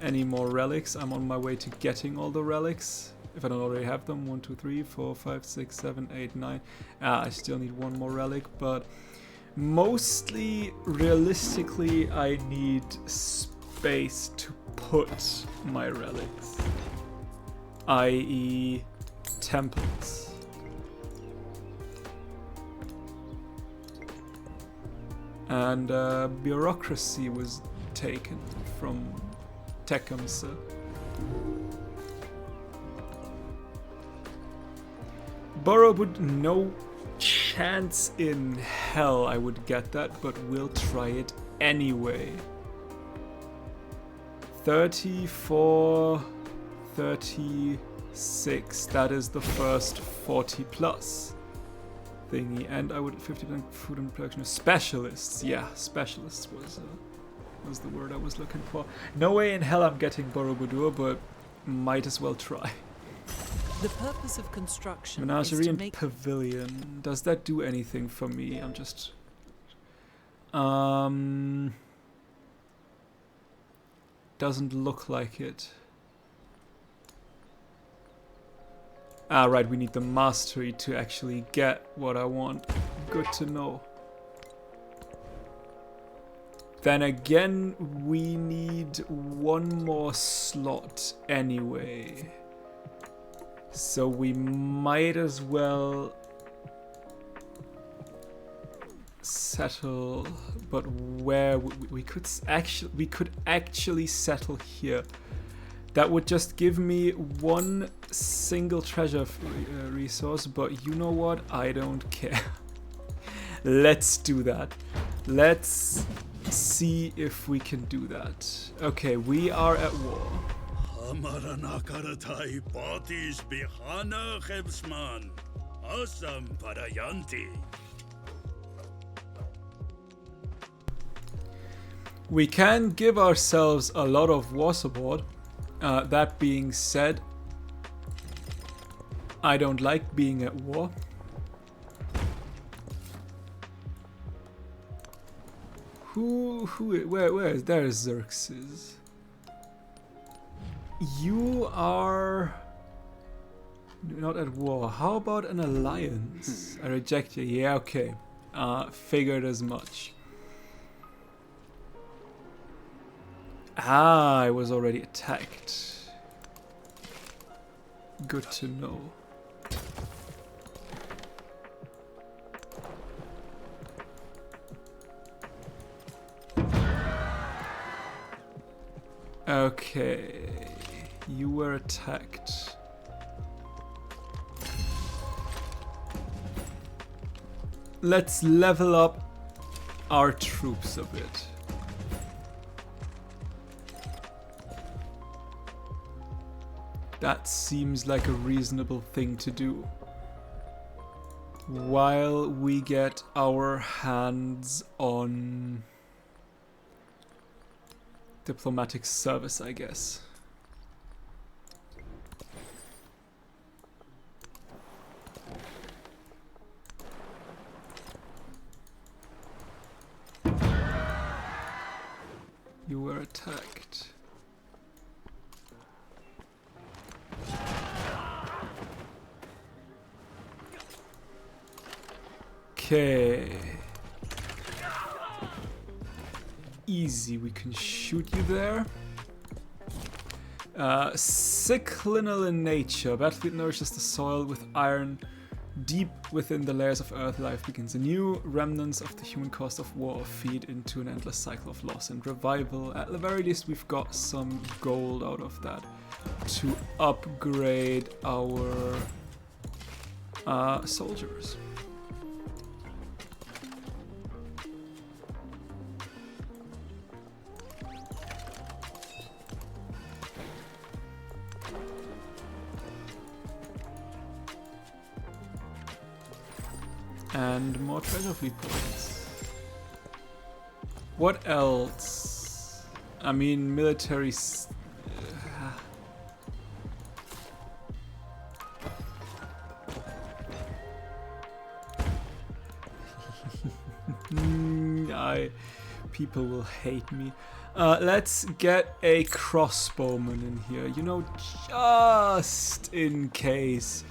any more relics. I'm on my way to getting all the relics. If I don't already have them. 1, 2, 3, 4, 5, 6, 7, 8, 9. I still need one more relic, but mostly, realistically, I need space to put my relics. I.e. temples. And bureaucracy was taken from Tecumseh. Borough no chance in hell I would get that, but we'll try it anyway. 34, 36, that is the first 40 plus thingy, and I would 50% food and production specialists. Yeah, specialists was the word I was looking for. No way in hell I'm getting Borobudur, but might as well try. The purpose of construction is Menagerie to and make pavilion. Does that do anything for me? I'm just doesn't look like it. Ah, right, we need the mastery to actually get what I want. Good to know. Then again, we need one more slot anyway. So we might as well settle, but where we could actually settle here. That would just give me one single treasure resource, but you know what? I don't care. Let's do that. Let's see if we can do that. Okay, we are at war. We can give ourselves a lot of war support. That being said, I don't like being at war. Where is there? Xerxes. You are not at war. How about an alliance? I reject you. Yeah, okay. Figured as much. Ah, I was already attacked. Good to know. Okay, you were attacked. Let's level up our troops a bit. That seems like a reasonable thing to do. While we get our hands on diplomatic service, I guess. You were attacked. Okay. Easy, we can shoot you there. Cyclinal in nature. Battlefield nourishes the soil with iron. Deep within the layers of earth, life begins anew. Remnants of the human cost of war feed into an endless cycle of loss and revival. At the very least, we've got some gold out of that to upgrade our soldiers. And more treasure fleet points. What else? I mean, military... People will hate me. Let's get a crossbowman in here. You know, just in case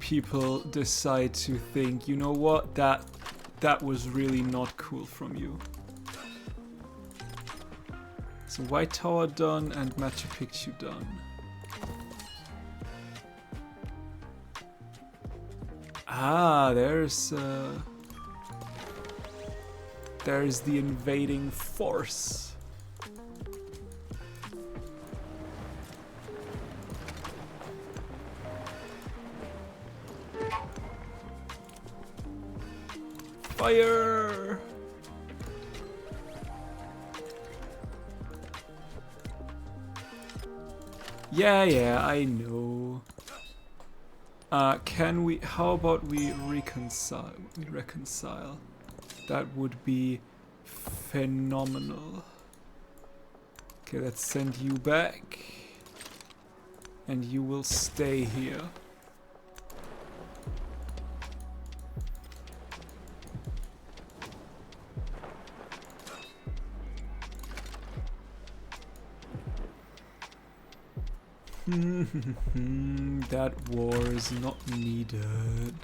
people decide to think, you know what, that was really not cool from you. So White Tower done and Machu Picchu done. Ah, there's the invading force. Fire! Yeah, I know. How about we reconcile? That would be phenomenal. Okay, let's send you back. And you will stay here. That war is not needed.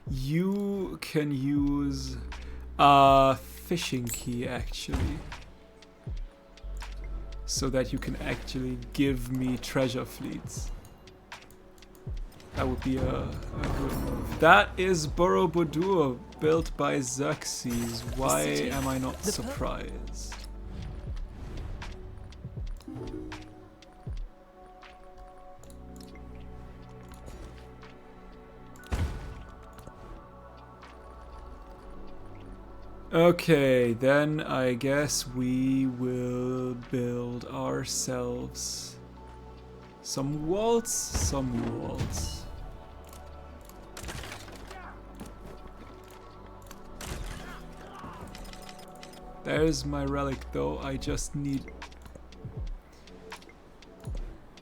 You can use a fishing key actually, so that you can actually give me treasure fleets. That would be a good move. That is Borobudur, built by Xerxes. Why am I not surprised? Okay, then I guess we will build ourselves some walls. There's my relic though, I just need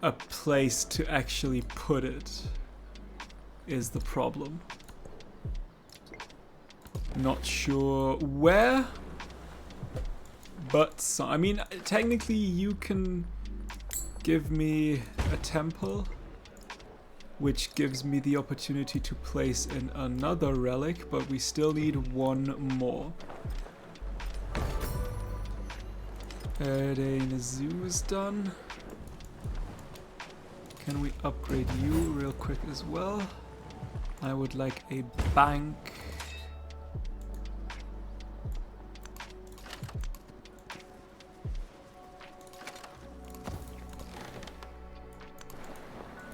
a place to actually put it, is the problem. Not sure where, but I mean, technically you can give me a temple, which gives me the opportunity to place in another relic, but we still need one more. The zoo is done. Can we upgrade you real quick as well? I would like a bank.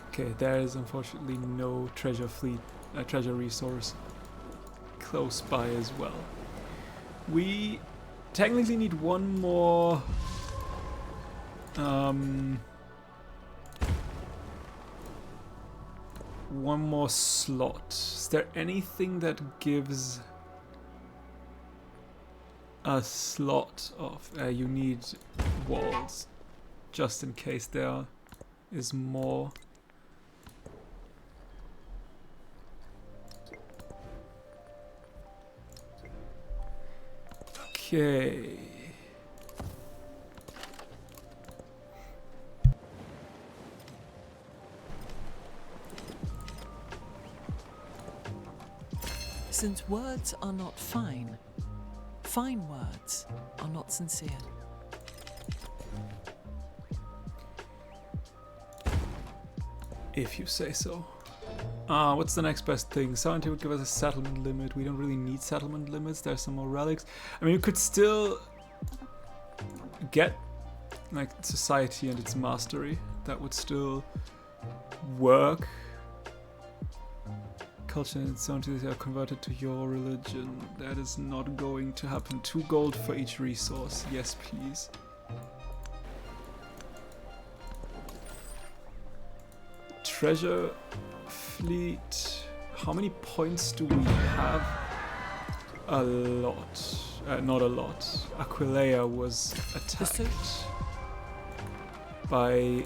Okay, there is unfortunately no treasure resource close by as well. We technically need one more slot. Is there anything that gives a slot of you need walls just in case there is more. Okay. Since words are not fine, fine words are not sincere. If you say so. What's the next best thing? Sovereignty would give us a settlement limit. We don't really need settlement limits. There's some more relics. I mean, you could still get like society and its mastery. That would still work. Culture and sovereignty are converted to your religion. That is not going to happen. 2 gold for each resource. Yes, please. treasure fleet. How many points do we have? A lot. Not a lot. Aquileia was attacked by you.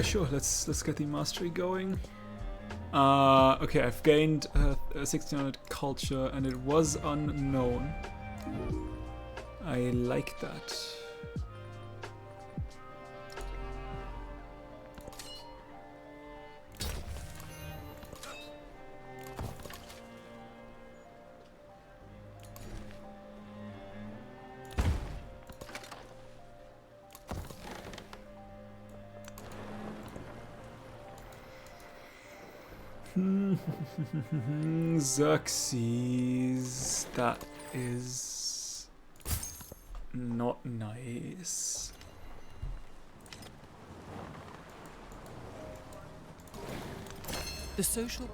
Sure, let's get the mastery going. Okay, I've gained 1600 culture and it was unknown. I like that. Xerxes, that is not nice. The social...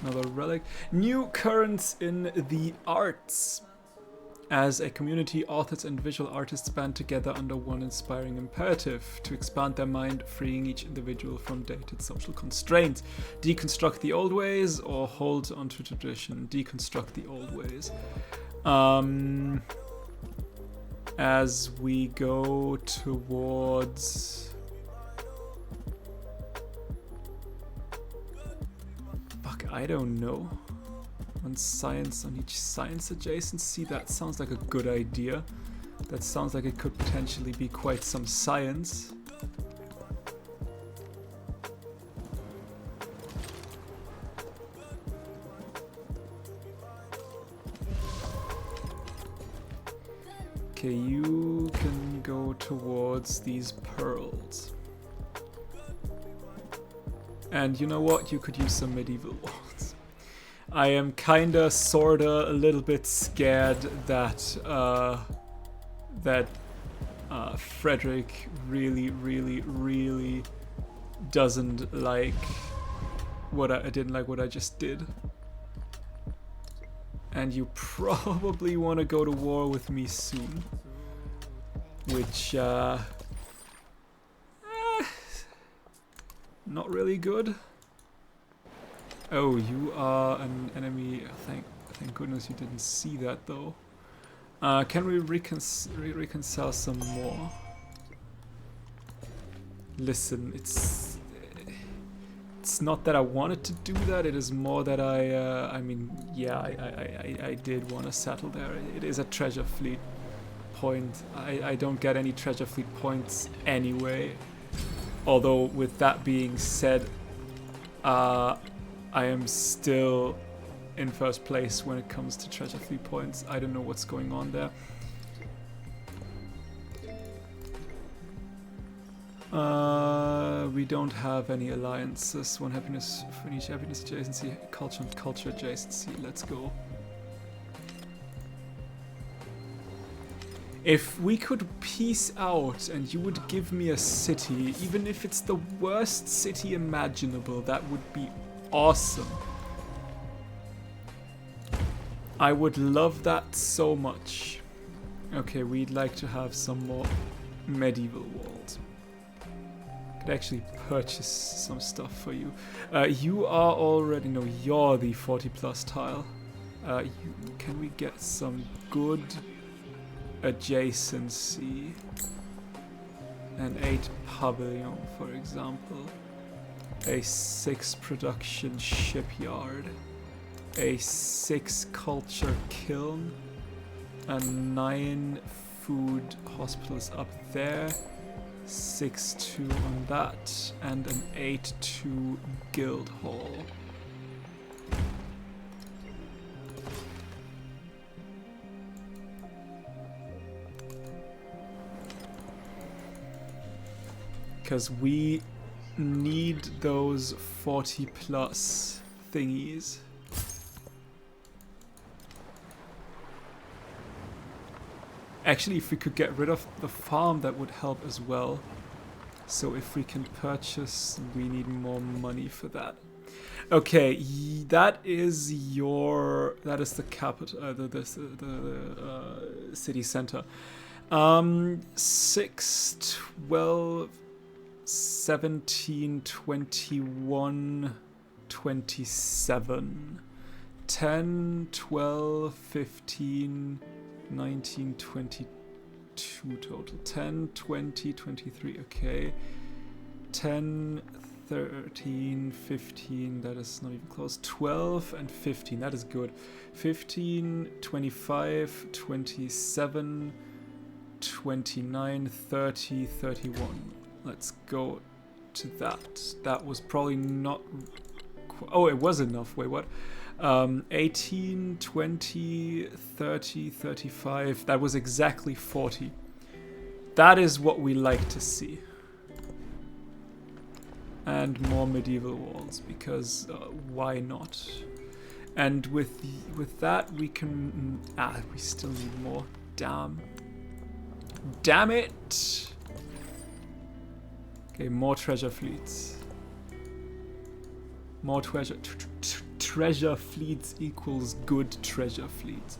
Another relic. New currents in the arts. As a community, authors and visual artists band together under one inspiring imperative: to expand their mind, freeing each individual from dated social constraints. Deconstruct the old ways or hold onto tradition. Deconstruct the old ways. As we go towards... Fuck, I don't know. One science on each science adjacency. That sounds like a good idea. That sounds like it could potentially be quite some science. Okay, you can go towards these pearls. And you know what? You could use some medieval walls. I am kinda, sorta, a little bit scared that Frederick really doesn't like what I didn't like what I just did. And you probably want to go to war with me soon, which not really good. Oh, you are an enemy. Thank goodness you didn't see that though. Can we reconcile some more? Listen, it's not that I wanted to do that. It is more that I mean, yeah, I did want to settle there. It is a treasure fleet point. I don't get any treasure fleet points anyway. Although with that being said, I am still in first place when it comes to treasure fleet points. I don't know what's going on there. We don't have any alliances. One happiness for each happiness adjacency, culture and culture adjacency. Let's go. If we could peace out and you would give me a city, even if it's the worst city imaginable, that would be awesome. I would love that so much. Okay, we'd like to have some more medieval walls. Could actually purchase some stuff for you. You are already... No, you're the 40 plus tile. Can we get some good adjacency? An 8 pavilion, for example. A 6 production shipyard. A 6 culture kiln. A 9 food hospitals up there. 6-2 on that, and an 8-2 guild hall. Because we need those 40 plus thingies. Actually, if we could get rid of the farm, that would help as well. So if we can purchase, we need more money for that. Okay, that is the capital, the city center. 6, 12, 17, 21, 27. 10, 12, 15, 19, 22 total. 10, 20, 23, okay. 10, 13, 15, that is not even close. 12 and 15, that is good. 15, 25, 27, 29, 30, 31. Let's go to that. That was probably not... Oh, it was enough. Wait, what? 18, 20, 30, 35. That was exactly 40. That is what we like to see. And more medieval walls, because why not? And with that we can... we still need more. Damn it! Okay, more treasure fleets. More treasure fleets equals good treasure fleets.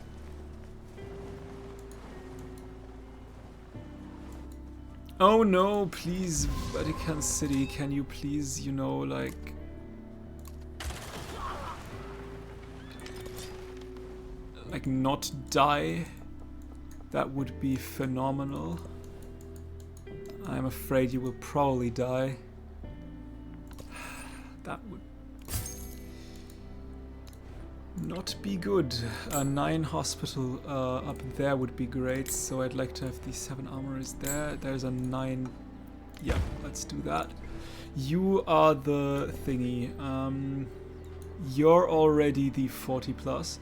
Oh no, please, Vatican City, can you please, you know, like... not die? That would be phenomenal. I'm afraid you will probably die. That would not be good. A 9 hospital up there would be great, so I'd like to have these 7 armories there. There's a 9. Yeah, let's do that. You are the thingy. You're already the 40 plus.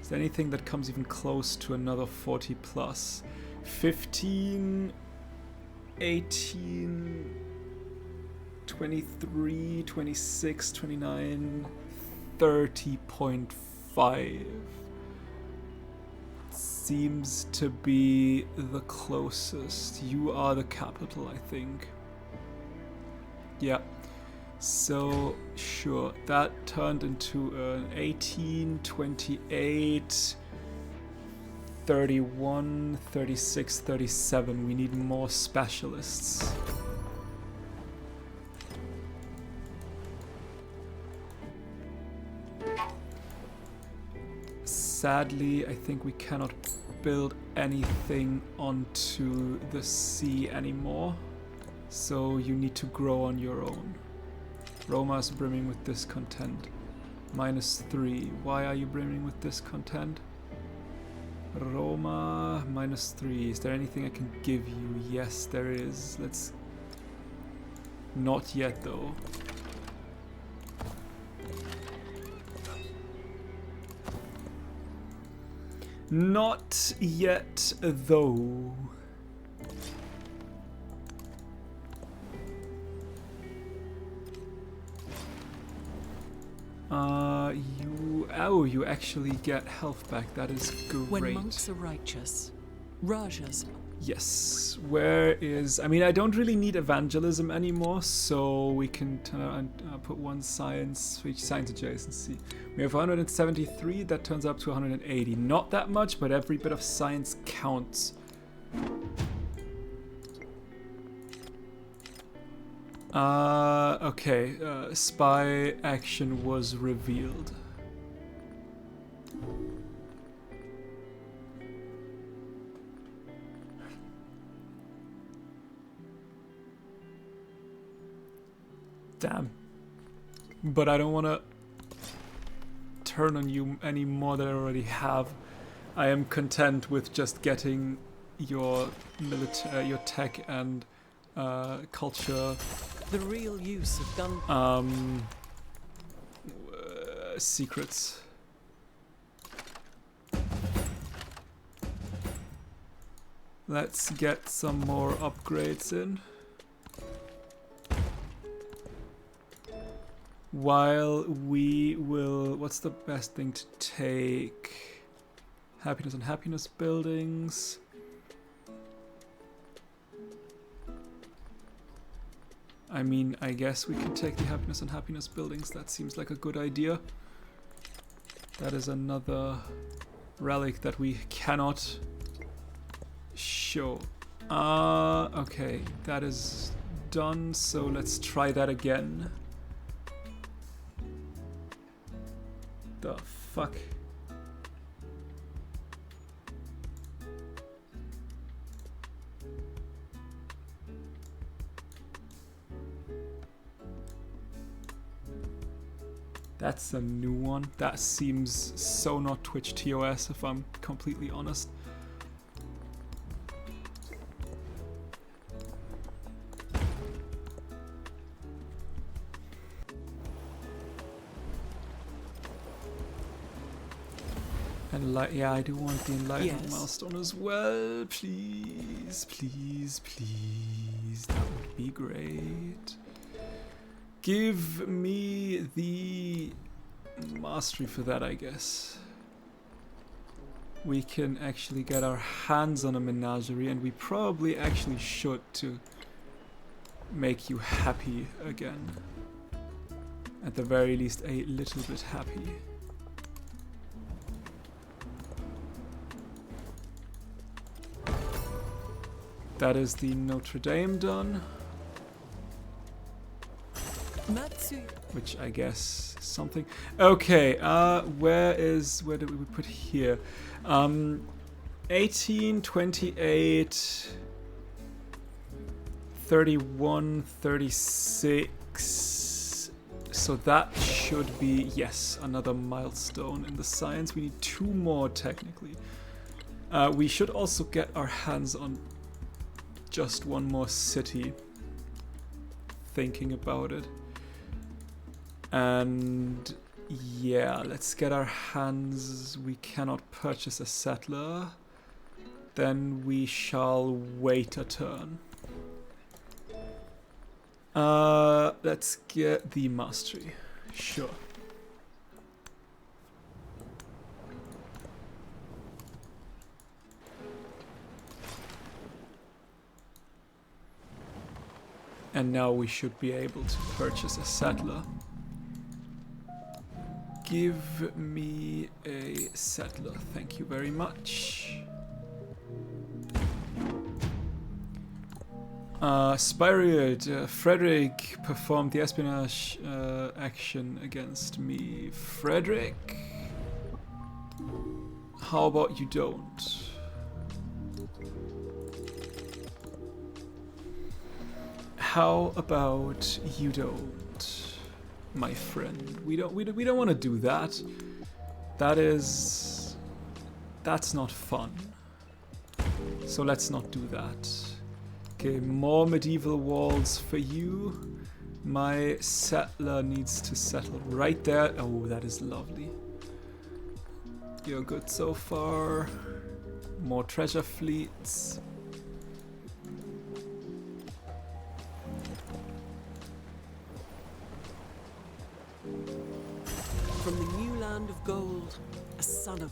Is there anything that comes even close to another 40 plus? 15, 18, 23, 26, 29, 30.5 seems to be the closest. You are the capital, I think. Yeah. So, sure, that turned into an 18, 28, 31, 36, 37. We need more specialists. Sadly, I think we cannot build anything onto the sea anymore. So you need to grow on your own. Roma is brimming with discontent. -3. Why are you brimming with discontent? Roma, -3. Is there anything I can give you? Yes, there is. Let's... Not yet, though. Not yet, though. You actually get health back. That is great. When monks are righteous, Rajas. Yes. Where is... I mean, I don't really need evangelism anymore, so we can put 1 science for each science adjacency. We have 173. That turns up to 180. Not that much, but every bit of science counts. Okay. Spy action was revealed. Damn. But I don't want to turn on you any more than I already have. I am content with just getting your your tech and culture. The real use of gun. Secrets. Let's get some more upgrades in. While we will... What's the best thing to take? Happiness and happiness buildings. I mean, I guess we can take the happiness and happiness buildings. That seems like a good idea. That is another relic that we cannot show. Okay, that is done, so let's try that again. The fuck? That's a new one. That seems so not Twitch TOS if I'm completely honest. And yeah, I do want the enlightenment Yes. milestone as well. Please, please, please. That would be great. Give me the mastery for that, I guess. We can actually get our hands on a menagerie, and we probably actually should to make you happy again. At the very least, a little bit happy. That is the Notre Dame done. Matsu. Which I guess is something. Okay, where did we put here? 18, 28, 31, 36. So that should be, yes, another milestone in the science. We need 2 more technically. We should also get our hands on just 1 more city. Thinking about it. And yeah, let's get our hands. We cannot purchase a settler. Then we shall wait a turn. Let's get the mastery. Sure. And now we should be able to purchase a settler. Give me a settler, thank you very much. Spiriot, Frederick performed the espionage action against me. Frederick, how about you don't? How about you don't, my friend? We don't want to do that. That's not fun. So let's not do that. Okay, more medieval walls for you. My settler needs to settle right there. Oh, that is lovely. You're good so far. More treasure fleets. From the new land of gold, a son of...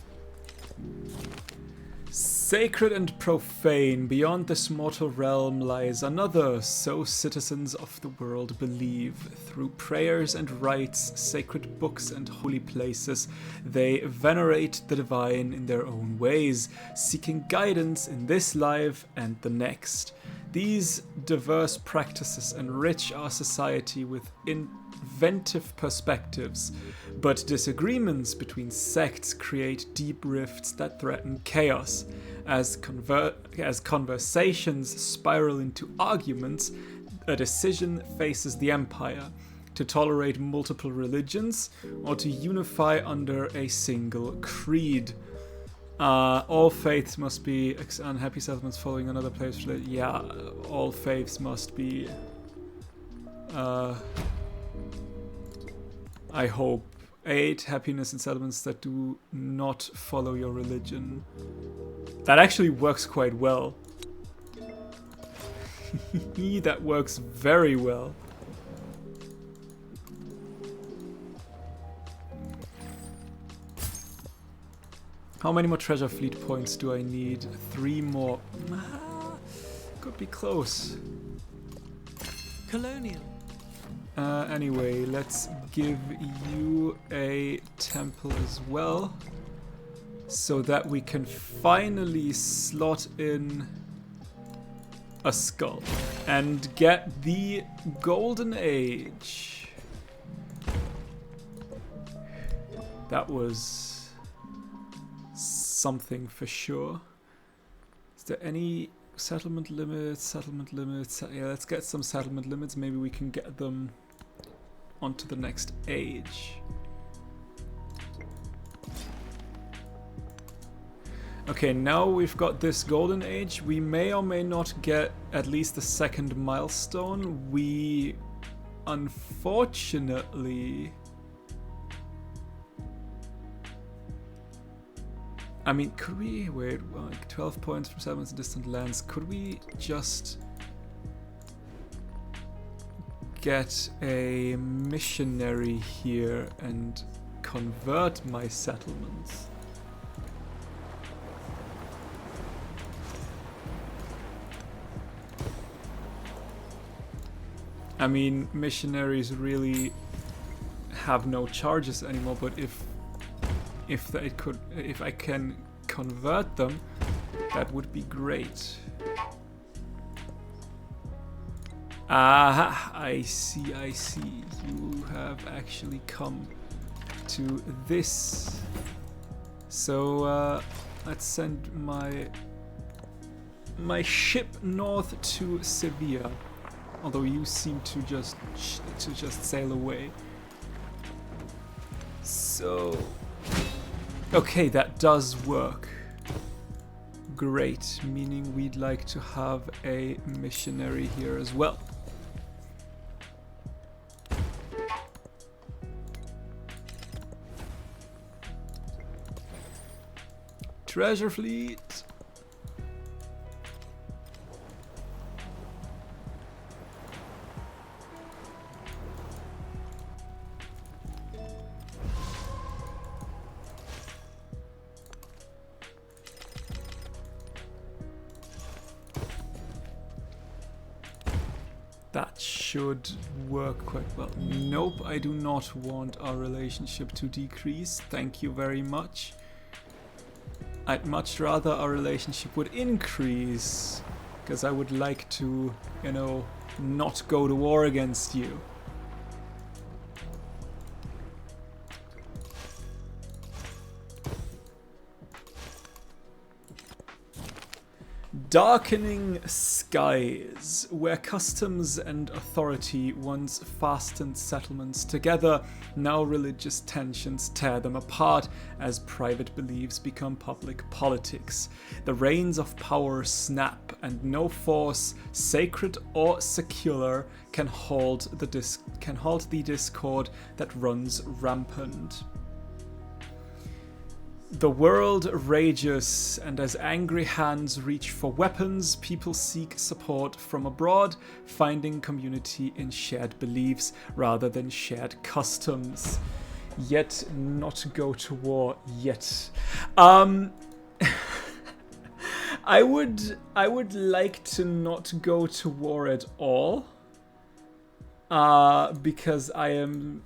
Sacred and profane, beyond this mortal realm lies another, so citizens of the world believe. Through prayers and rites, sacred books and holy places, they venerate the divine in their own ways, seeking guidance in this life and the next. These diverse practices enrich our society with inventive perspectives, but disagreements between sects create deep rifts that threaten chaos. As conversations spiral into arguments, a decision faces the empire: to tolerate multiple religions or to unify under a single creed. All faiths must be unhappy settlements following another place. Yeah, all faiths must be. I hope 8 happiness in settlements that do not follow your religion. That actually works quite well. That works very well. How many more treasure fleet points do I need? 3 more. Could be close. Colonial. Anyway, let's give you a temple as well, so that we can finally slot in a skull and get the Golden Age. That was something for sure. Is there any settlement limits? Settlement limits. Yeah, let's get some settlement limits. Maybe we can get them onto the next age. Okay, now we've got this Golden Age. We may or may not get at least the second milestone. We unfortunately... I mean, could we... Wait, like 12 points from settlements in distant lands. Could we just get a missionary here and convert my settlements? I mean, missionaries really have no charges anymore, but if I can convert them, that would be great. Ah, I see. You have actually come to this. So let's send my ship north to Sevilla. Although you seem to just sail away. So, okay, that does work. Great, meaning we'd like to have a missionary here as well. Treasure fleet. That should work quite well. Nope, I do not want our relationship to decrease. Thank you very much. I'd much rather our relationship would increase, because I would like to, you know, not go to war against you. Darkening skies, where customs and authority once fastened settlements together, now religious tensions tear them apart as private beliefs become public politics. The reins of power snap, and no force, sacred or secular, can halt the discord that runs rampant. The world rages, and as angry hands reach for weapons, people seek support from abroad, finding community in shared beliefs rather than shared customs. Yet not go to war yet. I would like to not go to war at all. Because I am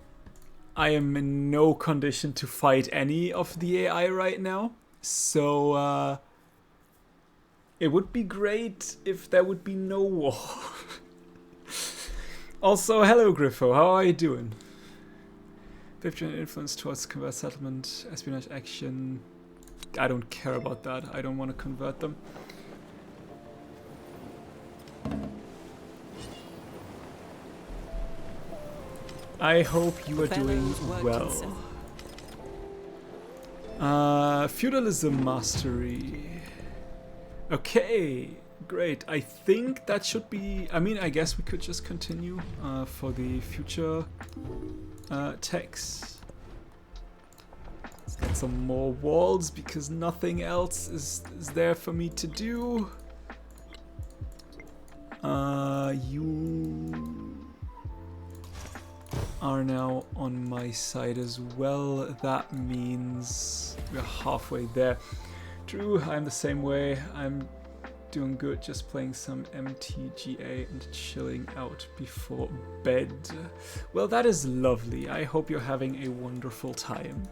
in no condition to fight any of the AI right now. So it would be great if there would be no war. Also, hello Griffo, how are you doing? 50% influence towards convert settlement, espionage action. I don't care about that. I don't want to convert them. I hope you are doing well. Feudalism mastery. Okay, great. I think that should be... I mean, I guess we could just continue for the future techs. Let's get some more walls because nothing else is there for me to do. You are now on my side as well. That means we're halfway there. True, I'm the same way. I'm Doing good, just playing some MTGA and chilling out before bed. Well, that is lovely. I hope you're having a wonderful time.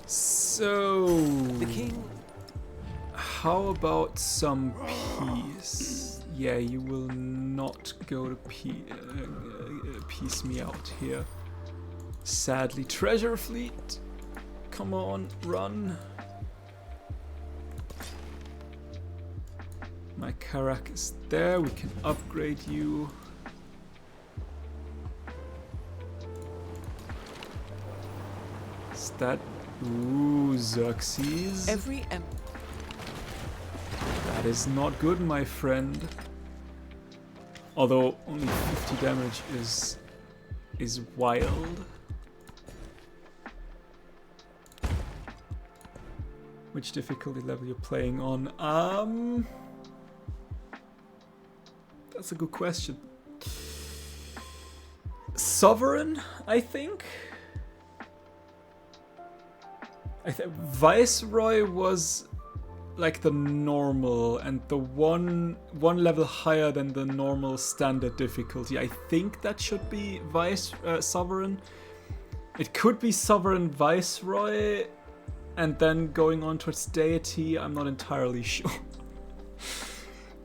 So, The king. how about some peace? Yeah, you will not go to piece me out here. Sadly, treasure fleet. Come on, run. My Karak is there. We can upgrade you. Is that? Ooh, Xerxes. That is not good, my friend. Although only 50 damage is wild. Which difficulty level you're playing on? That's a good question. Sovereign, I think. Viceroy was like the normal and the one level higher than the normal standard difficulty. I think that should be Sovereign. It could be Sovereign Viceroy and then going on towards Deity. I'm not entirely sure.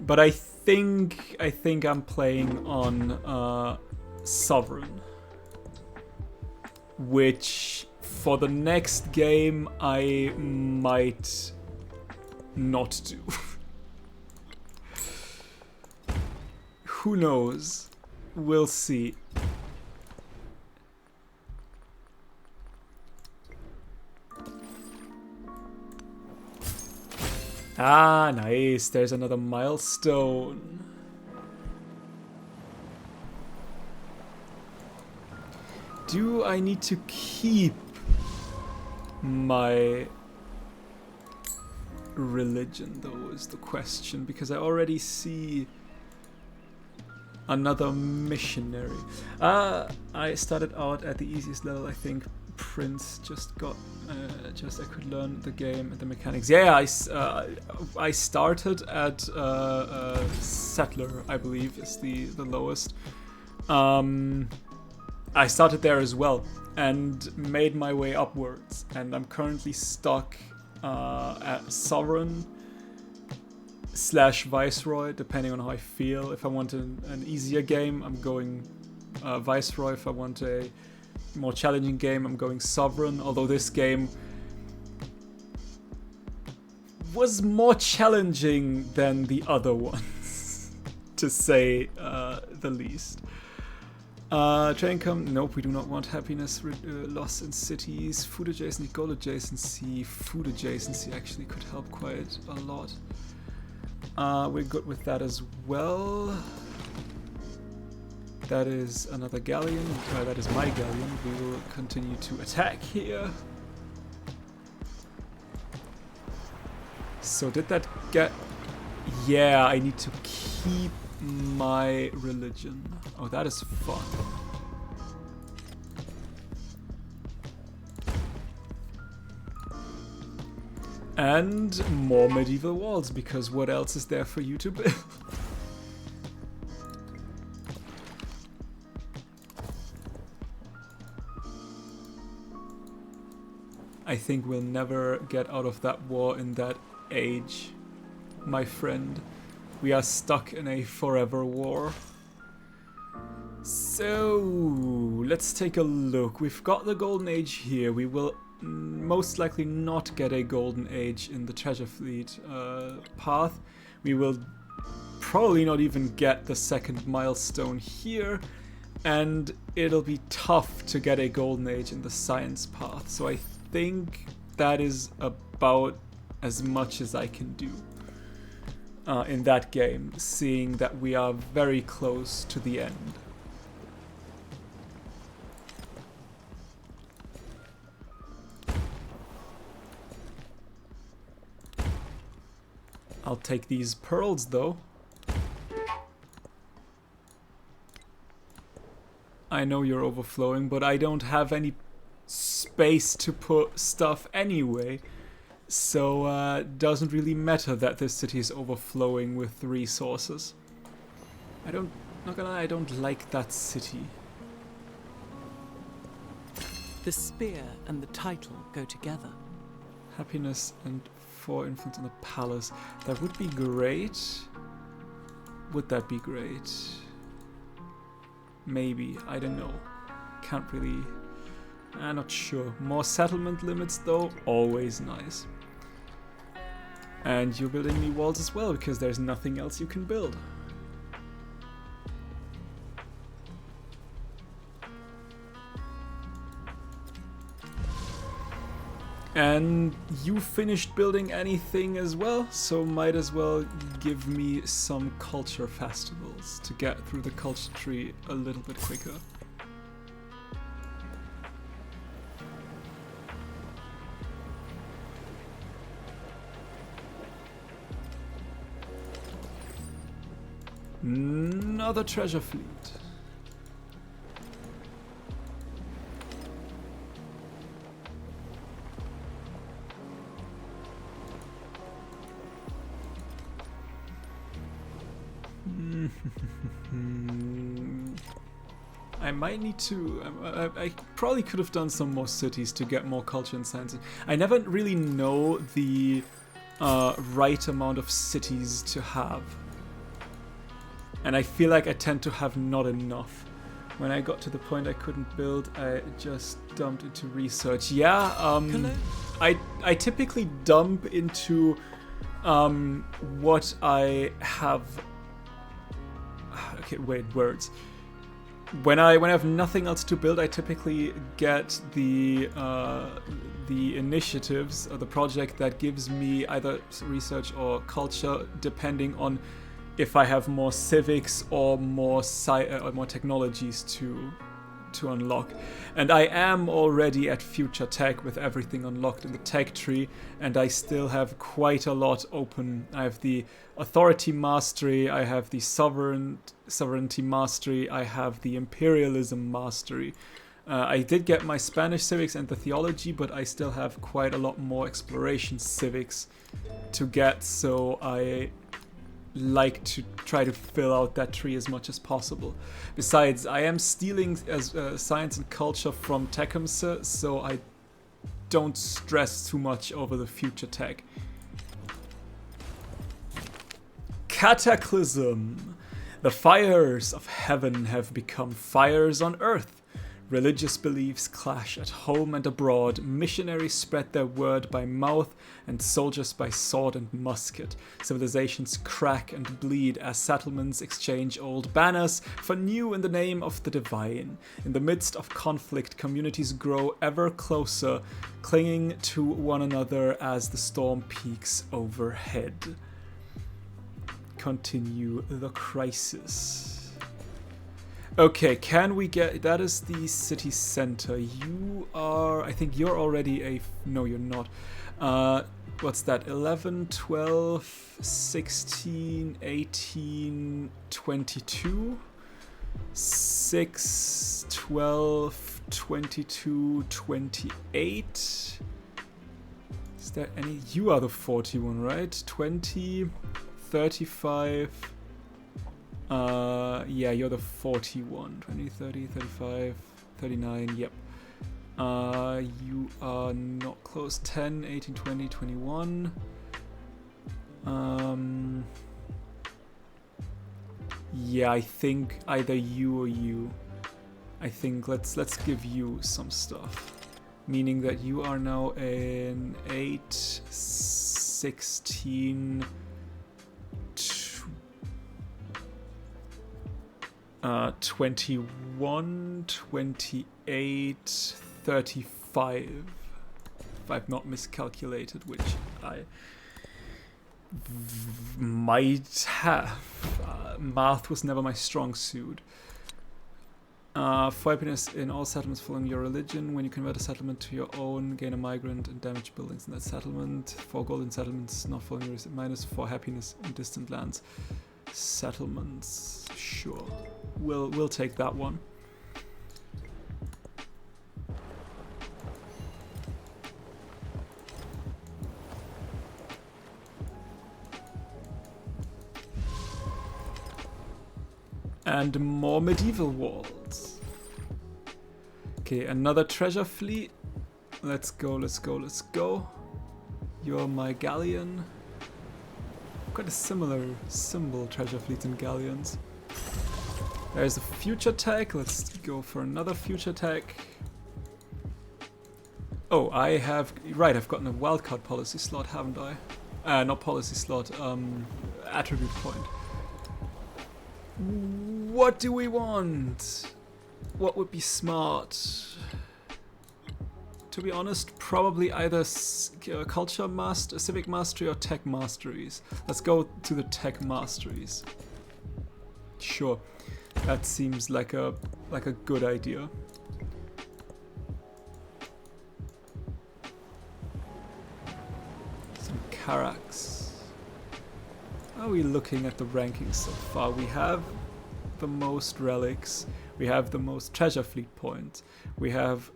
But I think I'm playing on Sovereign, which for the next game I might not do. Who knows? We'll see. Ah, nice. There's another milestone. Do I need to keep my religion, though, is the question, because I already see another missionary. I started out at the easiest level, I think. Prince just got I could learn the game and the mechanics. Yeah, I started at Settler, I believe is the lowest. I started there as well and made my way upwards, and I'm currently stuck at Sovereign / Viceroy, depending on how I feel. If I want an easier game, I'm going Viceroy. If I want a more challenging game, I'm going Sovereign, although this game was more challenging than the other ones, to say the least. Train come. Nope, we do not want happiness loss in cities. Food adjacency, goal adjacency. Food adjacency actually could help quite a lot. We're good with that as well. That is another galleon. That is my galleon. We will continue to attack here. So did that get... Yeah, I need to keep my religion. Oh, that is fun. And more medieval walls, because what else is there for you to build? I think we'll never get out of that war in that age, my friend. We are stuck in a forever war. So, let's take a look. We've got the Golden Age here. We will most likely not get a Golden Age in the Treasure Fleet path. We will probably not even get the second milestone here. And it'll be tough to get a Golden Age in the Science path. So I think that is about as much as I can do in that game, seeing that we are very close to the end. I'll take these pearls though. I know you're overflowing, but I don't have any space to put stuff anyway. So it doesn't really matter that this city is overflowing with resources. Not gonna lie, I don't like that city. The spear and the title go together. Happiness and 4 influence on the palace. That would be great. Would that be great? Maybe. I don't know. Can't really... I'm not sure. More settlement limits though, always nice. And you're building me walls as well, because there's nothing else you can build. And you finished building anything as well, so might as well give me some culture festivals to get through the culture tree a little bit quicker. Another treasure fleet. I might need to... I probably could have done some more cities to get more culture and science. I never really know the right amount of cities to have. And I feel like I tend to have not enough. When I got to the point I couldn't build, I just dumped into research. Yeah, I typically dump into what I have... Okay, wait, words. When I have nothing else to build, I typically get the initiatives or the project that gives me either research or culture, depending on if I have more civics or more technologies to unlock. And I am already at future tech with everything unlocked in the tech tree, and I still have quite a lot open. I have the authority mastery, I have the sovereignty mastery, I have the imperialism mastery. I did get my Spanish civics and the theology, but I still have quite a lot more exploration civics to get, so I like to try to fill out that tree as much as possible. Besides, I am stealing science and culture from Tecumseh, so I don't stress too much over the future tech. Cataclysm! The fires of heaven have become fires on earth. Religious beliefs clash at home and abroad, missionaries spread their word by mouth, and soldiers by sword and musket. Civilizations crack and bleed as settlements exchange old banners for new in the name of the divine. In the midst of conflict, communities grow ever closer, clinging to one another as the storm peaks overhead. Continue the crisis. Okay, can we get... That is the city center. You are... I think you're already a... No, you're not. What's that? 11, 12, 16, 18, 22? 6, 12, 22, 28? Is there any... You are the 41, right? 20, 35... yeah, you're the 41. 20, 30, 35, 39, yep. You are not close. 10, 18, 20, 21. Yeah, I think either you or you. I think let's give you some stuff. Meaning that you are now in 8, 16... 21, 28, 35. If I've not miscalculated, which I might have. Math was never my strong suit. For happiness in all settlements following your religion. When you convert a settlement to your own, gain a migrant and damage buildings in that settlement. 4 gold in settlements not following your minus 4 happiness in distant lands. Settlements, sure. We'll take that one. And more medieval walls. Okay, another treasure fleet. Let's go, let's go, let's go. You're my galleon. Quite a similar symbol, treasure fleets and galleons. There's a future tech. Let's go for another future tech. Oh, I have... Right, I've gotten a wildcard policy slot, haven't I? Not policy slot, attribute point. What do we want? What would be smart? To be honest, probably either culture master, civic mastery or tech masteries. Let's go to the tech masteries. Sure, that seems like a good idea. Some Carracks. How are we looking at the rankings so far? We have the most relics. We have the most treasure fleet points. We have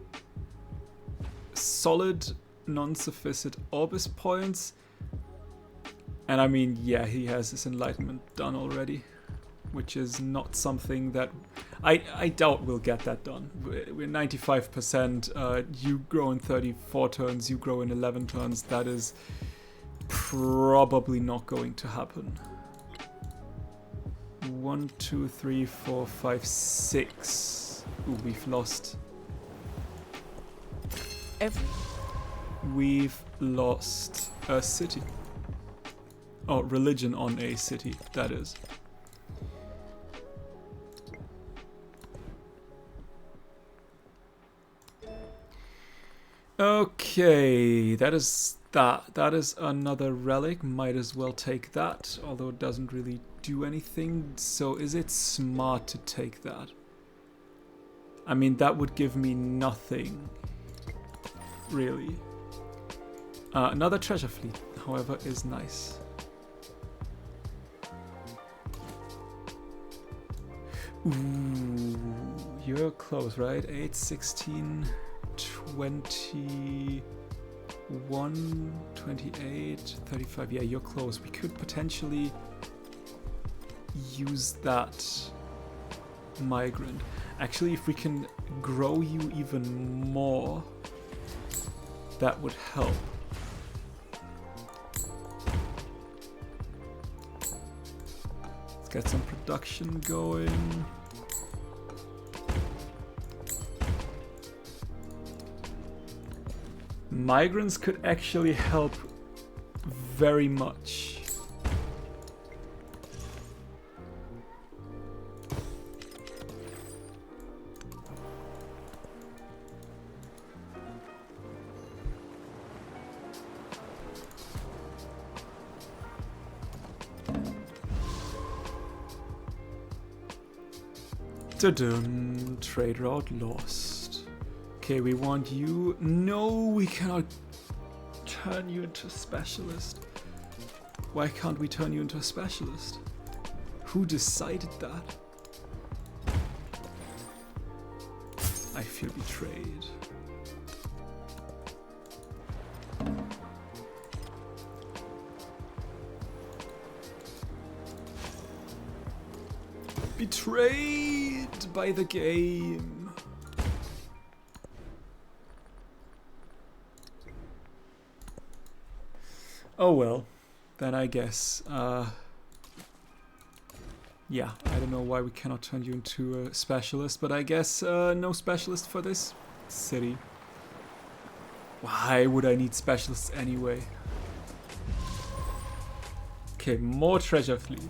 solid non-sufficient Orbis points. And I mean, yeah, he has his enlightenment done already, which is not something that I doubt we'll get that done. We're 95%. You grow in 34 turns, you grow in 11 turns. That is probably not going to happen. 1, 2, 3, 4, 5, 6. Ooh, we've lost. We've lost a city. Oh, religion on a city, that is. Okay, that is that. That is another relic. Might as well take that, although it doesn't really do anything. So is it smart to take that? I mean, that would give me nothing, really. Another treasure fleet, however, is nice. Ooh, you're close, right? 8, 16, 21, 28, 35. Yeah, you're close. We could potentially use that migrant. Actually, if we can grow you even more, that would help. Let's get some production going. Migrants could actually help very much. Trade route lost. Okay, we want you. No, we cannot turn you into a specialist. Why can't we turn you into a specialist? Who decided that? I feel betrayed. Betrayed by the game. Oh well, then I guess. Yeah, I don't know why we cannot turn you into a specialist, but I guess no specialist for this city. Why would I need specialists anyway? Okay, more treasure fleet.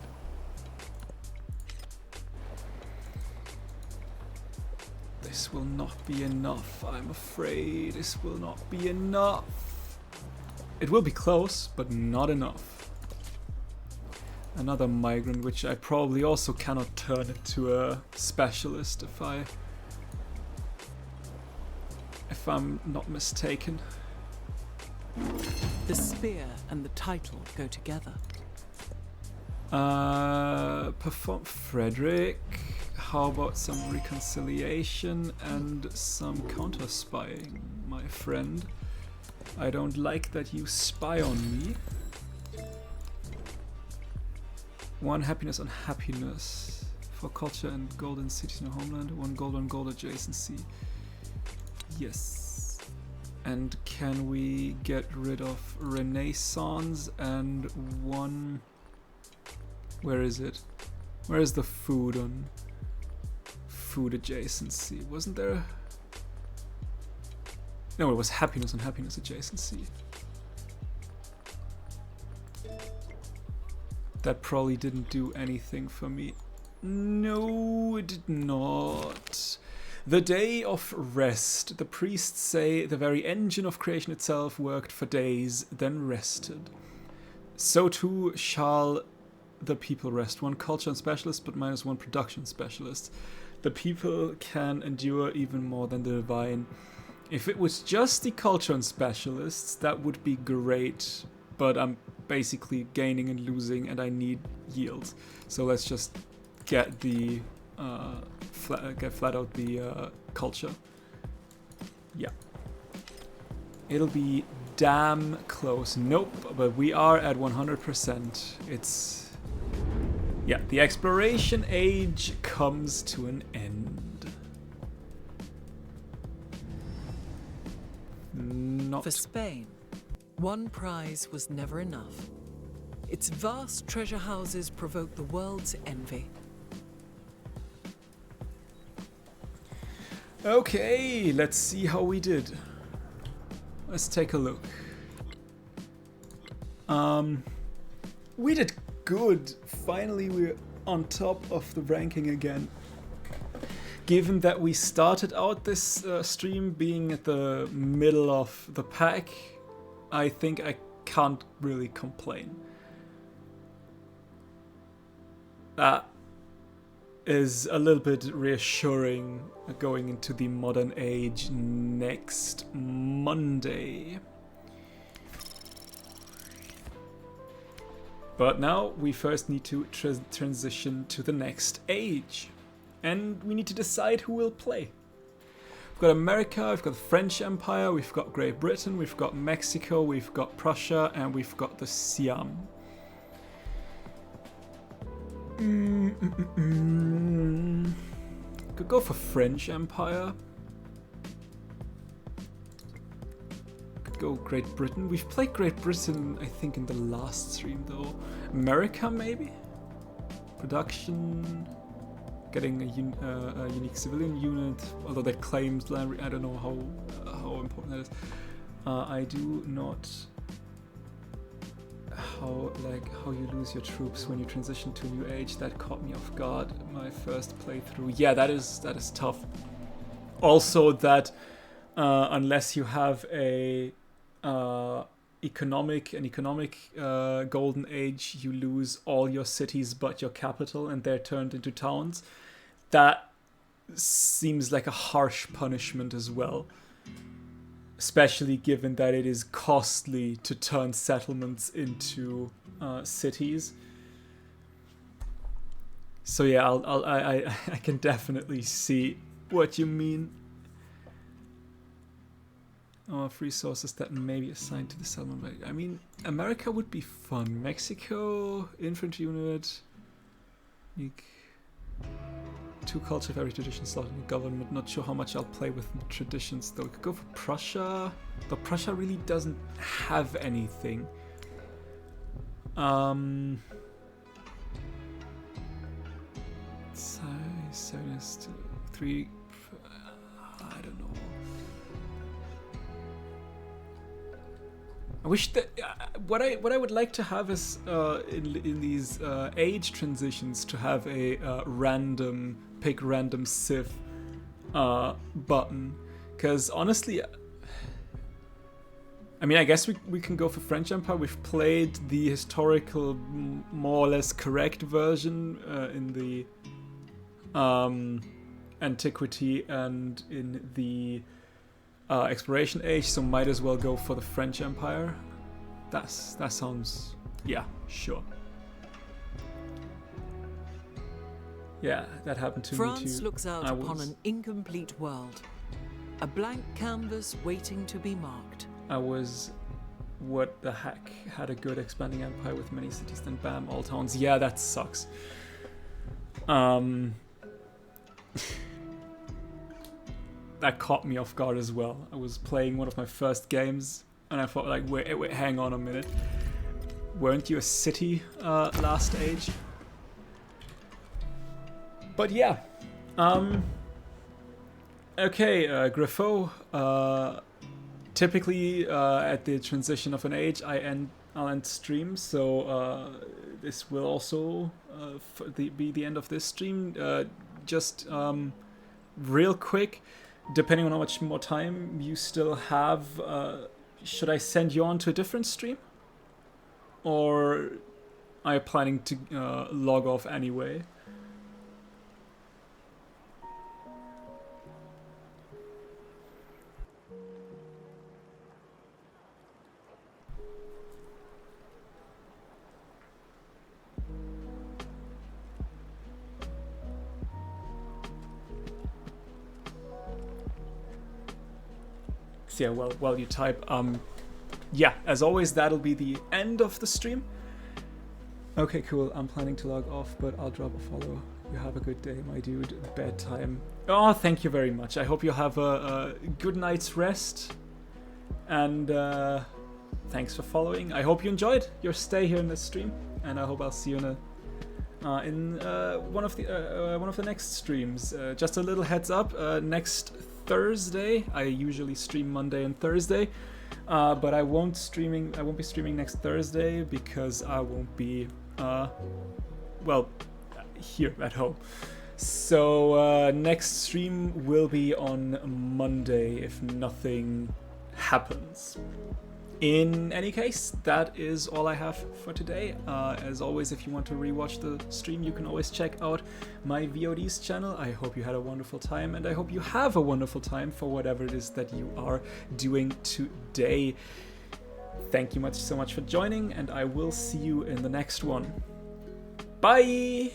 This will not be enough, I'm afraid. This will not be enough. It will be close, but not enough. Another migrant, which I probably also cannot turn into a specialist if I'm not mistaken. The spear and the title go together. Perform Frederick. How about some reconciliation and some counter-spying, my friend? I don't like that you spy on me. 1 happiness on happiness. for culture and golden cities in the homeland. 1 gold adjacency. Yes. And can we get rid of Renaissance and 1... Where is it? Where is the food on food adjacency? Wasn't there... No, it was happiness on happiness adjacency. That probably didn't do anything for me. No, it did not. The day of rest. The priests say the very engine of creation itself worked for days, then rested. So too shall the people rest. 1 culture and specialist, but minus 1 production specialist. The people can endure even more than the divine. If it was just the culture and specialists, that would be great. But I'm basically gaining and losing, and I need yields. So let's just get the flat out the culture. Yeah, it'll be damn close. Nope, but we are at 100%. It's the exploration age comes to an end. Not For Spain, 1 prize was never enough. Its vast treasure houses provoked the world's envy. Okay, let's see how we did. Let's take a look. We did good. Finally, we're on top of the ranking again. Given that we started out this stream being at the middle of the pack, I think I can't really complain. That is a little bit reassuring going into the modern age next Monday. But now we first need to transition to the next age. And we need to decide who will play. We've got America, we've got the French Empire, we've got Great Britain, we've got Mexico, we've got Prussia, and we've got the Siam. Could go for French Empire. Could go Great Britain. We've played Great Britain, I think, in the last stream though. America, maybe? Production. Getting a unique civilian unit, although that claims land. I don't know how important that is. I do not. How you lose your troops when you transition to a new age, that caught me off guard. My first playthrough. Yeah, that is tough. Also, that unless you have a economic golden age, you lose all your cities but your capital, and they're turned into towns. That seems like a harsh punishment as well. Especially given that it is costly to turn settlements into cities. So yeah, I can definitely see what you mean. Free sources that may be assigned to the settlement. I mean, America would be fun. Mexico, infantry unit, unique. 2 culture of every tradition slot in the government. Not sure how much I'll play with the traditions though. We could go for Prussia. Though Prussia really doesn't have anything. Size 3. I don't know. I wish that what I would like to have is in these age transitions to have a pick random civ button, because honestly, I mean, I guess we can go for French Empire. We've played the historical, more or less correct version in the antiquity and in the exploration age, so might as well go for the French Empire. That sounds, yeah, sure. Yeah, that happened to me too. France looks out upon an incomplete world, a blank canvas waiting to be marked. I was, what the heck, had a good expanding empire with many cities, then bam, all towns. Yeah, that sucks. That caught me off guard as well. I was playing one of my first games, and I thought, like, wait, hang on a minute. Weren't you a city last age? But yeah. Okay, Griffo. Typically, at the transition of an age, I'll end stream, so this will also be the end of this stream. Just real quick, depending on how much more time you still have, should I send you on to a different stream? Or are you planning to log off anyway? Yeah, while you type, yeah, as always, that'll be the end of the stream. Okay, cool. I'm planning to log off, but I'll drop a follow. You have a good day, my dude. Bedtime. Oh, thank you very much. I hope you have a good night's rest. And thanks for following. I hope you enjoyed your stay here in the stream, and I hope I'll see you in one of the next streams. Just a little heads up. Next Thursday. I usually stream Monday and Thursday, but I won't be streaming next Thursday because I won't be here at home. So next stream will be on Monday if nothing happens. In any case, that is all I have for today. As always, if you want to rewatch the stream, you can always check out my VODs channel. I hope you had a wonderful time, and I hope you have a wonderful time for whatever it is that you are doing today. Thank you so much for joining, and I will see you in the next one. Bye!